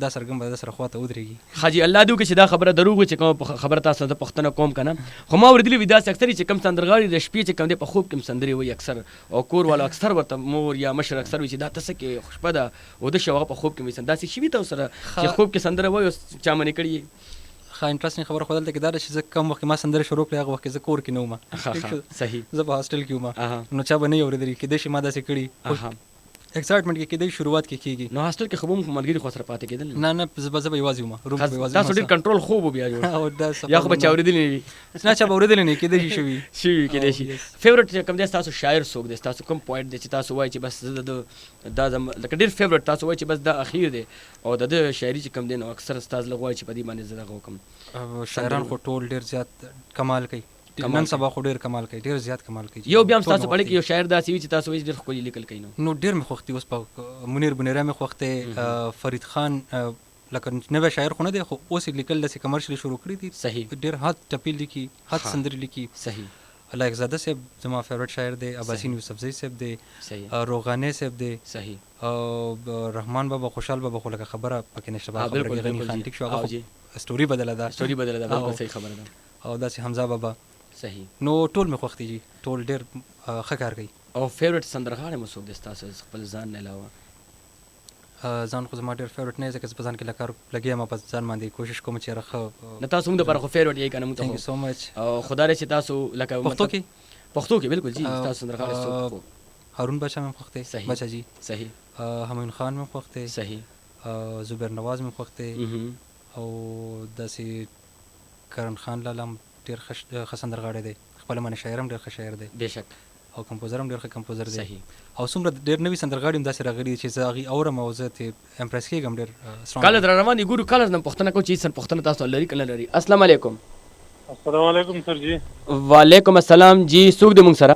Speaker 2: دا سرګم به د سره خواته ودرېږي
Speaker 1: حاجي الله دې وکړي چې دا خبره دروغ وي چې کوم خبره تاسو ته پوښتنه کوم که نه خو ما اورېدلي وي داسې اکثر چې کوم سندرغاړي د شپې چې کوم دی په خوب کې هم سندرې وایي اکثر او کور والا اکثر ورته مور یا مشر اکثر وي چې دا ته څه کې شپه ده اوده شوه هغه په خوب کې وایي داسې شوي تاسو سره چې خوب کې سندره وایي او چا منې کړي یې
Speaker 2: ښه انټرسټینګ خبره خو دلته کې دا ده چې زه کوم وخت ما سندرې شروع کړې هغه وخت کې زه کور کې نه وم
Speaker 1: صحیح
Speaker 2: زه په هاسټل کې وم نو چا به نه یې اورېدلي کېدای شي ما داسې کړي ایکسایټمنټ کې کېدای شروعات کې کېږي
Speaker 1: نو هاسټل کې خو به هم ملګري خو سره پاتې کېدل
Speaker 2: نه زه به یوازې وم روم کې یوازې
Speaker 1: تاسو ډېر کنټرول خوب و بیا جوړ یا خو به چا اورېدلي نه وي
Speaker 2: نه چا به اورېدلی نه کېدای شي شوي
Speaker 1: کېدای شي فیورټ چې کوم دی ستاسو شاعر څوک دی ستاسو کوم پوینټ دی چې تاسو وایي چې بس زه دا لکه ډېر فیورټ تاسو وایي چې بس دا اخیر دی او د ده شاعري چې کوم دی نو اکثر ستاسو لږ وایي چې په دې باندې زه دغه وکړم
Speaker 2: شاعران خو ټول ډېر زیات کمال کوي نن سبا خو ډېر کمال کوي ډېر زیات کمال کوي
Speaker 1: یو بیا هم ستاسو په اړه کې یو شاعر داسې وي چې تاسو وایي ډېر ښکلي لیکل کوي
Speaker 2: نو ډېر مې خوښ دي اوس په منیر بنیرا مې خوښ دی فرید خان لکه نوی شاعر خو نه دی خو اوس یې لیکل داسې کمرشلي شروع کړي دي
Speaker 1: صحیح
Speaker 2: ډېر حد ټپي لیکي حد سندرې لیکي
Speaker 1: صحیح
Speaker 2: لایق زاده صاحب زما فیورټ شاعر دی عباسین یوسفزئی صاحب دی روغانې صاحب دی
Speaker 1: صحیح
Speaker 2: رحمان بابا خوشحال بابا خو لکه خبره پکې نشته خبره غني خان ټیک شو هغه سټوري بدله ده
Speaker 1: بالکل صحیح خبره ده
Speaker 2: او داسې حمزه بابا
Speaker 1: صحیح
Speaker 2: نو ټول مې خوښ دي جي ټول ډېر ښه کار کوي
Speaker 1: او فیورټ سندرغاړی مو څوک دی ستاسو خپل ځان نه علاوه
Speaker 2: ځان خو زما ډېر فیورټ نه ځکه زه په ځان کې کار لګیا یم په ځان باندې کوشش کوم چې ښه
Speaker 1: نه تاسو موږ دپاره خو فیورټ یې که نه موږ
Speaker 2: تھینک یو سو مچ
Speaker 1: او خدا دې چې تاسو لکه پښتو کې بالکل جی تاسو سندرغاړی څوک
Speaker 2: هارون بچا مې خوښ دی بچا جی
Speaker 1: صحیح
Speaker 2: همایون خان مې خوښ دی
Speaker 1: صحیح
Speaker 2: زبیر نواز مې خوښ دی او داسې کرن خان لالا ډېر ښه سندرغاړی دی خپله باندې شاعر هم ډېر ښه شاعر دی
Speaker 1: بېشک
Speaker 2: او کمپوزر هم ډېر ښه کمپوزر دی
Speaker 1: صحیح
Speaker 2: او څومره ډېر نوي سندرغاړي هم داسې راغلي دي چې زه هغې اورم او زه ترې امپریس کېږم ډېر
Speaker 1: کله در روان دي ګورو کله نه پوښتنه کوو چې هېڅ پوښتنه تاسو لري که نه لري السلام علیکم
Speaker 3: السلام علیکم سر جی
Speaker 1: وعلیکم السلام جی څوک دی موږ سره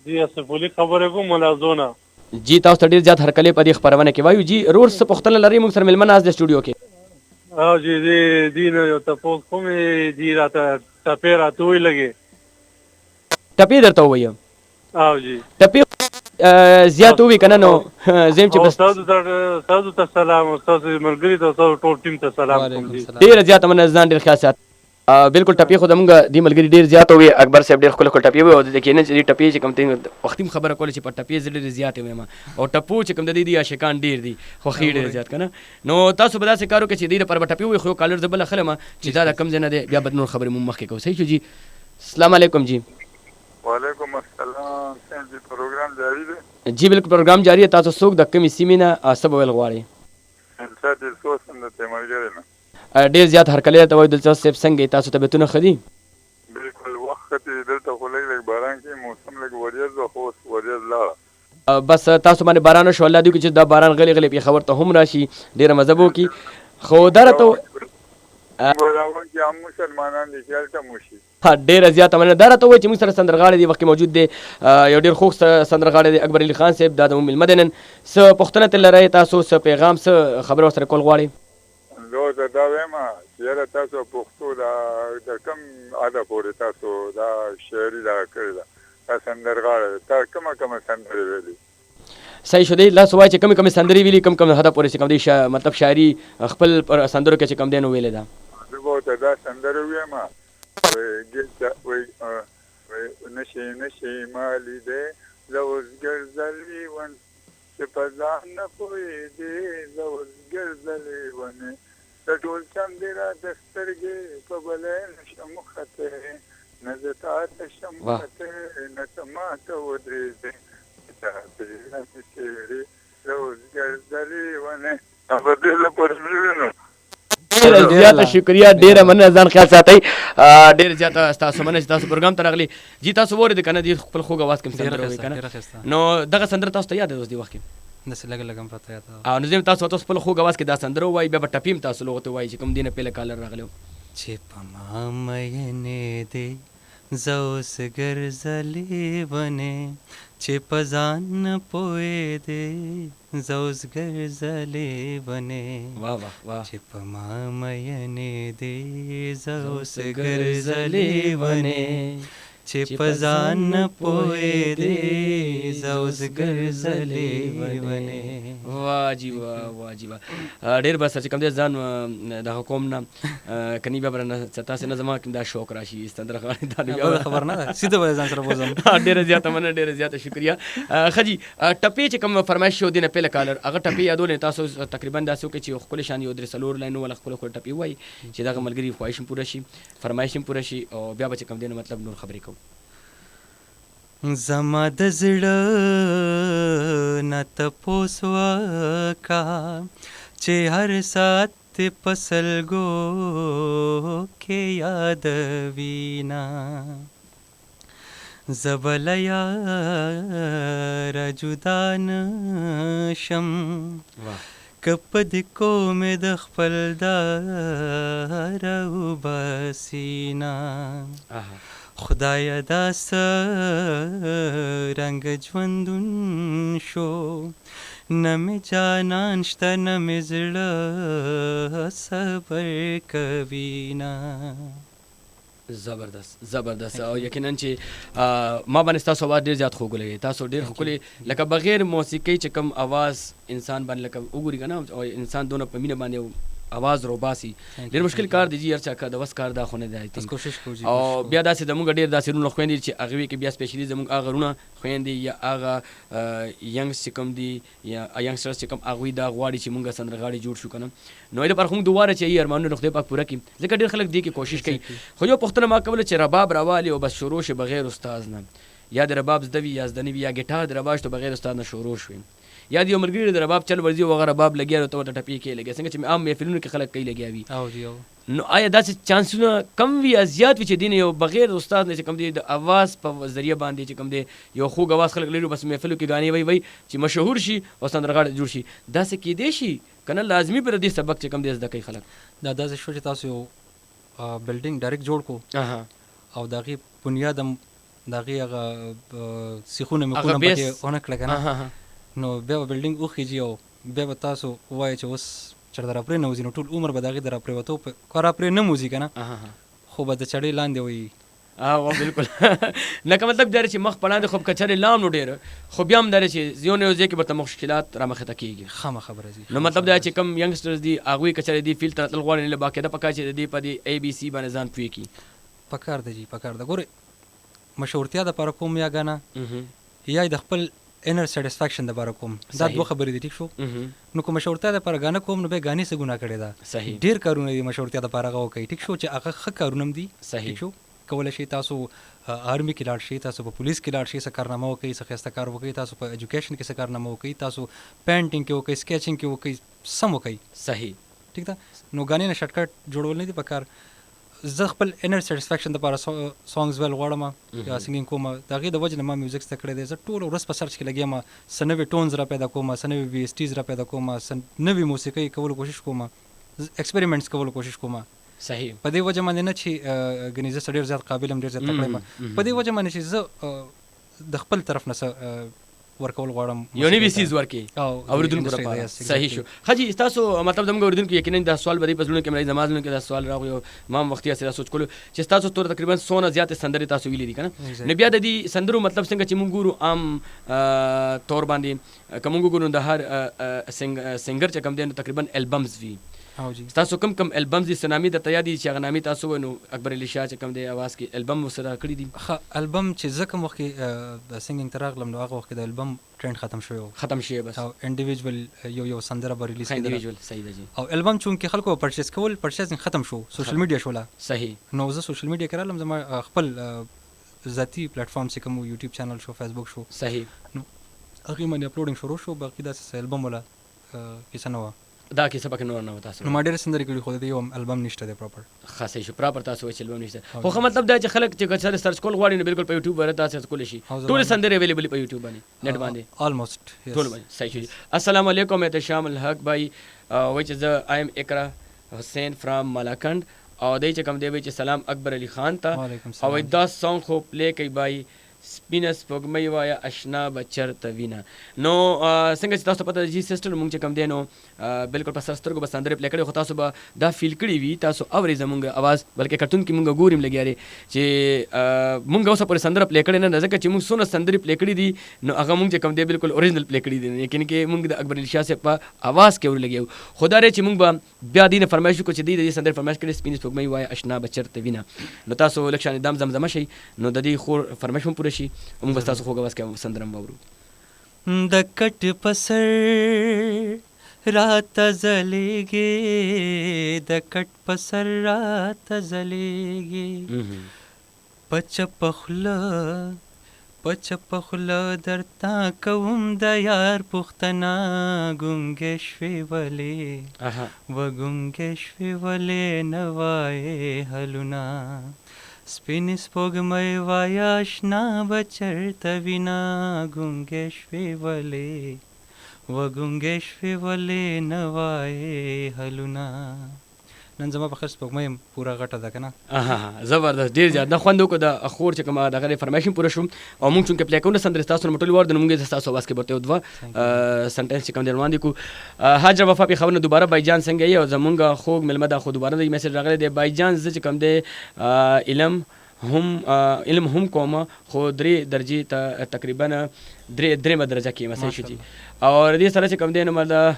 Speaker 3: جی اسف علي خبرې کوم ملازونه
Speaker 1: جی تاسو ته ډېر زیات هرکلی په دې خپرونه کې وایو جی رور څه پوښتنه لرئ موږ سره مېلمه ناست دی سټوډیو کې
Speaker 3: جی دې نه یو تپوس کومې جی راته ټپې راته ویلګې
Speaker 1: ټپې درته ووایم
Speaker 3: جی
Speaker 1: ټپې زیات ووي که نه نو زه یم چې
Speaker 3: تاسو ته سلام او تاسو ملګري ته تاسو ټول ټیم ته سلام کوم جی
Speaker 1: ډېره زیاته مننه ځان ډېر خیال سات بالکل ټپې خو زموږ دې ملګري ډېر زیات وي اکبر صاحب ډېر ښکلې ټپې وي او د کې نه چې دې ټپې چې کوم ته وختي هم خبره کوله چې په ټپې زه ډېرې زیاتې ویم او ټپو چې کوم د دې دي عاشقان ډېر دي خوښي ډېر زیات که نه نو تاسو به داسې کار وکړئ چې دې لپاره به ټپې ووایي خو یو کالر زه بله خلم چې دا د کوم ځای نه دی بیا به نور خبرې مو مخکې کوو صحیح شو جي السلام علیکم جی
Speaker 4: وعلیکم السلام څنګه پروګرام جاری دی
Speaker 1: جی بالکل پروګرام جاری دی تاسو څوک د کومې سیمې نه څه به ویل غواړئ ډېر زیات هرکلی درته وایو دلچسپ صاحب څنګه تاسو طبیعتونه ښه دي
Speaker 4: بالکل وخت دلته خو لږ باران کې موسم لږ وریځ و خو اوس وریځ لاړه
Speaker 1: بس تاسو باندې باران وشو الله دې وکړي چې دا باران غلی غلی پېښور ته هم راشي ډېره مزه به وکړي خو دا راته ډېره زیاته مننه دا راته ووایي چې موږ سره سندرغاړی دی وخت کې موجود دی یو ډېر خوږ سندرغاړی دی اکبر علي خان صاحب دا زموږ مېلمه دی نن څه پوښتنه ترې لرئ تاسو څه پیغام څه خبره ورسره کول غواړئ
Speaker 4: زه ورته دا وایم چې یاره تاسو پښتو د کوم اده پورې تاسو دا شاعري دغه کړې ده دا سندرغاړی دی تا کومه سندرې ویلي
Speaker 1: صحیح شو دی لاس ووایي چې کومې سندرې ویلي کوم حده پورې چې کوم دی مطلب شاعري خپل سندرو کې چې کوم دی نو ویلې ده
Speaker 4: زه به ورته دا سندرې ویم نشي مالی دی زه اوس ګرځلي ون چې په ځان نه پوهېدې زه اوس ګرځلې ونې د ټول چم دې راته سترګې په بلی نشم ختې نه زه تا ته شم ختې نه ته ما ته ودرېدې چا پرېږده مې څېړې زه اوس ګرځلې ونې په دې لپاره مې وینو
Speaker 1: ډېره زیاته شکریه ډېره مننه ځان خیال ساتئ ډېر زیاته ستاسو مننه چې تاسو پروګرام ته راغلي جی تاسو واورېدې که نه دې خپل خوږ اواز کې سندره ووایي که نه نو دغه سندره تاسو ته یاد ده اوس دې وخت کې
Speaker 2: داسې لږ لږ هم راته یاد ده
Speaker 1: او نو زه تاسو ته خپل خوږ اواز کې دا سندره ووایي بیا به ټپې هم تاسو لغو ته وایي چې کوم دې نه پهله کالر راغلی و
Speaker 2: چې په ما مینې دې زه اوس ګرځلې ونې چې په ځان نه پوهېدې زه اوس ګرځلې ونې
Speaker 1: واه واه واه
Speaker 2: چې په ما مینې دې زه اوس ګرځلې ونې چې په ځان نه پوهېدې زه اوس ګرځلې ونې.
Speaker 1: واه جی واه واه جی واه ډېر بس چې کوم دی ځان د حکوم نه کني بیا برنه ستاسې نه زما کوم دا شوق راشي سندرغاړي دا
Speaker 2: بل خبر نه ده سیده به ځان سره بوزم.
Speaker 1: ډېره زیاته مننه ډېره زیاته شکریه. ښه جي ټپې چې کوم فرمایش شو دی نه پیله کالر هغه ټپې یادولې تاسو تقریبا داسې وکړئ چې ښکلې شان یو درې څلور لاینو والا ښکلې ښکلې ټپې ووایي چې دغه ملګري خواهش هم پوره شي فرمایش هم پوره شي او بیا به چې کوم دی نو مطلب نور خبرې کوو.
Speaker 2: زما د زړه نه تپوس وکړه چې هر ساعت دې په سلګو کې یادوینه زه به له یاره جدا نه شم که په دې کومې د خپل داره وباسینه خدایه دا څرنګه ژوندون شو نه مې جانان شته نه مې زړه صبر کوینه.
Speaker 1: زبردست زبردست او یقینا چې ما باندې تاسو आवाज ډیر زیات خوږ لګي تاسو ډیر خوږلی لکه بغیر موسیقي چې کوم आवाज انسان باندې لکه وګوري کنه او انسان دونه په مینه باندې आवाज روباسي ډیر مشکل کار دی یار چې د وس کار دا خو نه دی
Speaker 2: کوشش کوو
Speaker 1: او بیا داسې زموږ ډیر داسې رونه خويندې چې هغه کې بیا سپیشلی زموږ هغه رونه خويندې یا هغه ینګ چې کوم دی یا ینګسترز چې کوم هغه دا غواړي چې موږ سندرغاړي جوړ شو کنه نو دا پر خو دواره چې یې ارمانونه خدای پاک پوره کړي ځکه ډیر خلک دی کې کوشش کوي خو یو پښتنه ما کوله چې رباب راوالي او بس شروع شي بغیر استاد نه یا د رباب زدوی یا زدنی یا ګټار د رباب ته بغیر استاد نه شروع شوی یا د یو ملګری د رباب چل ورځي وغیرہ رباب لګیا او ته ټپی کې لګیا څنګه چې عام محفلونو کې خلک کوي لګیا وي
Speaker 2: او جی او
Speaker 1: نو آیا داسې چانسونه کم وي یا زیات وي چې دین یو بغیر استاد نه چې کوم دی د आवाज په ذریعہ باندې چې کوم دی یو خوږ आवाज خلک لري بس محفلو کې غاني وي چې مشهور شي او سندرغاړي جوړ شي داسې کې دی شي کنه لازمي پر دې سبق چې کوم دی زده کوي خلک
Speaker 2: دا داسې شو چې تاسو یو بلډینګ ډایرکټ جوړ کو او دغه بنیاد دغه هغه سیخونه مخونه پکې ونه کړل کنه نو بیا بلډینګ اوخیږي او بیا به تاسو وایي چې اوس چېرته راپرې نه وځي نو ټول عمر به د هغې د راپرېوتو که راپرې نه موځي که نه خو به د چړې لاندې وایي
Speaker 1: بالکل لکه مطلب دا چې مخ په لاندې خو که چړې لام نو ډېر خو بیا هم دا چې یو نه یو ځای کې به ته مشکلات رامخې ته کېږي
Speaker 2: خامخا به راځي
Speaker 1: نو مطلب دا چې کم ینګسټرز دي هغوی که چېرې دي فیلډ ته تلل غواړي نه باقاعده پکار چې د دې په دې ABC باندې ځان پوه کړي
Speaker 2: پکار دی جي پکار ده ګورې مشهورتیا دپاره کوم یا ګانا یا د خپل انر سیټسفیکشن دپاره کوم دا دوه خبرې دي ټیک شو نو که مشهورتیا دپاره ګانه کوم نو بیا ګانې څه ګناه کړې ده
Speaker 1: صحیح
Speaker 2: ډېر کارونه دي مشهورتیا دپاره هغه وکړئ ټیک شو چې هغه ښه کارونه هم دي
Speaker 1: صحیح
Speaker 2: شو کولی شئ تاسو آرمي کې لاړ شئ تاسو په پولیس کې لاړ شئ څه کارنامه وکړئ څه ښایسته کار وکړئ تاسو په ایجوکیشن کې څه کارنامه وکړئ تاسو پینټینګ کې وکړئ سکیچینګ کې وکړئ سم وکړئ
Speaker 1: صحیح
Speaker 2: ټیک ده نو ګانې نه شارټکټ جوړول نه دي پکار زه خپل انر سیټسفیکشن دپاره سانګز ویل غواړم یا سنګینګ کوم د هغې د وجې نه ما میوزیک زده کړی دی زه ټوله ورځ په سرچ کې لګیا یم څه نوې ټونز را پیدا کوم څه نوې وي ایس ټیز را پیدا کوم څه نوې موسیقۍ کولو کوشش کوم ایکسپریمنټس کولو کوشش کوم
Speaker 1: صحیح
Speaker 2: په دې وجه باندې نه چې ګنې زه ډېر زیات قابل یم ډېر زیات تکړه یم په دې وجه باندې چې زه د خپل طرف نه ورکول غواړم
Speaker 1: یو نوی سیز ورکې اورېدونکو لپاره صحیح شو ښه جي ستاسو مطلب زموږ اورېدونکو یقینا دا سوال به دې په زړونو کې مړی زما زړونو کې دا سوال راغی او ما هم وختي هسې دا سوچ کولو چې ستاسو تور تقریبا څونه زیاتې سندرې تاسو ویلې دي که نه نو بیا د دې سندرو مطلب څنګه چې موږ ګورو عام طور باندې که موږ ګورو د هر سنګر چې کوم دی نو تقریبا البمز وي تاسو کم البمز دي سنامي درته یاد دي چې هغه نامې تاسو وایي نو اکبر علي شاه چې کوم دی اواز کې البم ورسره کړي دي
Speaker 2: ښه البم چې زه کوم وخت کې سنګینګ ته راغلم نو هغه وخت کې د البم ټرینډ ختم شوی و
Speaker 1: بس
Speaker 2: او انډیویجول یو سندره به ریلیز
Speaker 1: انډیویجول صحیح ده جی
Speaker 2: او البم چونکې خلکو پرچیز کول پرچیزینګ ختم شو سوشل میډیا شوله
Speaker 1: صحیح
Speaker 2: نو زه سوشل میډیا کې رالم زما خپل ذاتي پلیټفارم چې کوم یوټیوب چینل شو فیسبوک شو
Speaker 1: صحیح
Speaker 2: نو هغې باندې اپلوډینګ شروع شو باقي داسې البم ولا کیسه نه وه
Speaker 1: دا کیسه پکې نور نه و تاسو
Speaker 2: نو ما ډېرې سندرې کړي خو د دې یو البم نشته دی پراپر
Speaker 1: ښه صحیح شو پراپر تاسو وایي چې البم نشته خو ښه مطلب دا چې خلک چې که سرچ کول غواړي نو بالکل په یوټیوب باندې تاسو کولی شي ټولې سندرې اویلیبل په یوټیوب باندې نیټ باندې
Speaker 2: آلموسټ
Speaker 1: ټول باندې صحیح شو السلام علیکم احتشام الحق بھائی وایي چې زه آی ایم اقرا حسین فرام مالاکنډ او دی چې کوم دی وی چې سلام اکبر علي خان ته
Speaker 2: وعلیکم
Speaker 1: او
Speaker 2: السلام.
Speaker 1: دا سانګ خو پلی کوي بای سپینه سپوږمۍ وایه اشنا به چرته وینه. نو څنګه چې تاسو ته پته ده جي سسټر مونږ چې کوم دی نو بلکل په سر سترګو به سندرې پلی کړې خو تاسو به دا فیل کړي وي تاسو اورئ زمونږ اواز بلکې کټون کې مونږ ګوریم لګیا دی چې مونږ اوسه پورې سندره پلی کړې نه ځکه چې مونږ څونه سندرې پلی کړي دي نو هغه مونږ چې کوم دی بلکل اوریجنل پلی کړي دي لیکن کې مونږ د اکبر علي شاه صاحب په اواز کې ورلګیو خو دا دی چې مونږ به بیا دې نه فرمایش وکړو چې دوی د دې سندرې فرمایش کړې سپینې سپوږمۍ وایه اشنا به چرته وینه. نو تاسو لږ شانې دام زمزمه شئ نو د دې خور فرمایش هم پوره شي او موږ به ستاسو خوږ اواز کې سندره هم واورو.
Speaker 2: د کټ پسر راته ځلېږي د کټ پسر راته ځلېږي پچ پخله درته کوم د یار پوښتنه ګونګې شوې ولې و ګونګې شوې ولې نه وایې حلونه سپینې سپوږمۍ وایه اشنا به چرته وینه ګونګې شوې ولې و ګونګې شوې ولې نه وایې حلونه. نن زما په خیر سپوږمۍ پوره غټه ده که نه
Speaker 1: زبردست ډېر زیات نه خوند وکړو د خور چې کومه دغه فرمایش هم پوره شو او مونږ چونکې پلی کوو سندرې ستاسو نه مو ټولې واورو نو مونږ یې ستاسو اواز کې به ورته یو دوه سنټنس چې کوم دی وړاندې کړو. حاجره وفا پېښور نه دوباره بایجان څنګه یې او زمونږ خوږ مېلمه ده خو دوباره د میسج راغلی دی بایجان زه چې کوم دی علم هم کوم خو 3 درجې ته تقریبا 3 درجه کې یم صحیح شو جي او دې سره چې کوم دی نو مطلب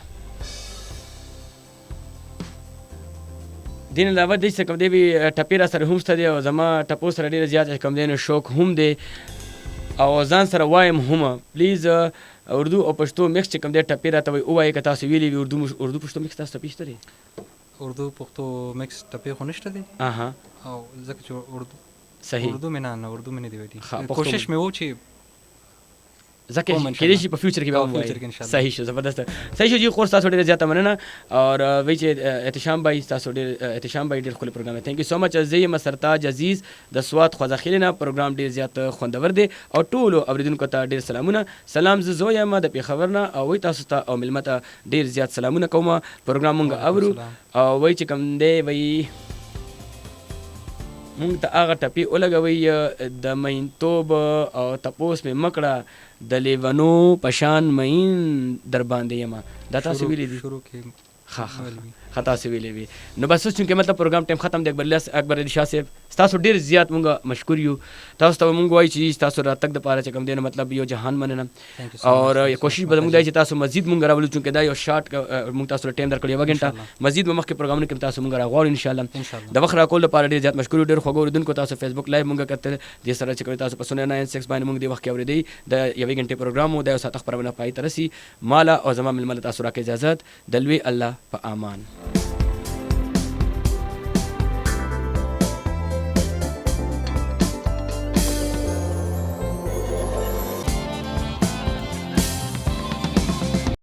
Speaker 1: دین علاوه دې څه کوم دی وی ټپې را سره هم شته دی او زما ټپو سره ډېر زیات کوم دی نو شوق هم دی او ځان سره وایم هم پلیز اردو او پښتو مکس چې کوم دی ټپې راته وایي ووایئ که تاسو ویلي وي اردو پښتو مکس تاسو ته شته دی
Speaker 2: اردو پښتو مکس ټپې خو نشته دی او ځکه چې اردو
Speaker 1: صحیح
Speaker 2: اردو مې نه دی ویلي کوشش مې و چې
Speaker 1: ځکه کېدای شي په فیوچر کې به ووایي صحیح شو زبردست صحیح شو جي خور ستاسو ډېره زیاته مننه او وایي چې احتشام بھائی ستاسو احتشام بھائی ډېر ښکلی پروګرام دی تھینک یو سو مچ. زه یم سرتاج عزیز د سوات خوځاخیلې نه پروګرام ډېر زیات خوندور دی او ټولو اورېدونکو ته ډېر سلامونه. سلام زه زوی یم د پېښور نه او وایي تاسو ته او مېلمه ته ډېر زیات سلامونه کوم پروګرام مونږ اورو او وایي چې کوم دی وایي مونږ ته هغه ټپې ولګوئ د مینتوب او تپوس مې مکړه د لیونو پشان مین در باندې یمه دا تاسو ویلي دي
Speaker 2: شروع کې
Speaker 1: ښه تاسو ویلي وي نو بس چونکې مطلب پروګرام ټایم ختم دی اکبر علي شاه صاحب ستاسو ډېر زیات مونږ مشکور یو تاسو ته مونږ وایو چې ستاسو راتګ دپاره چې کوم دی نو مطلب یو جهان مننه او کوشش به مونږ دی چې تاسو مزید مونږ راولو چونکې دا یو شارټ مونږ تاسو ته ټایم درکړی 1 غنټه مزید به مخکې پروګرامونه کې تاسو مونږ راغواړو انشاءالله د وخت راکول لپاره ډېر زیات مشکور ډېر خوږو اورېدونکو تاسو فیسبوک لایو مونږ کتل دې سره چې کوي تاسو په 0996 باندې مونږ دې وخت کې اورېدی د 1 غنټې پروګرام و د یو ساعت خبرونه پای ته رسي مالا او زما مېلمه له تاسو راکړه اجازت د لوی الله په امان.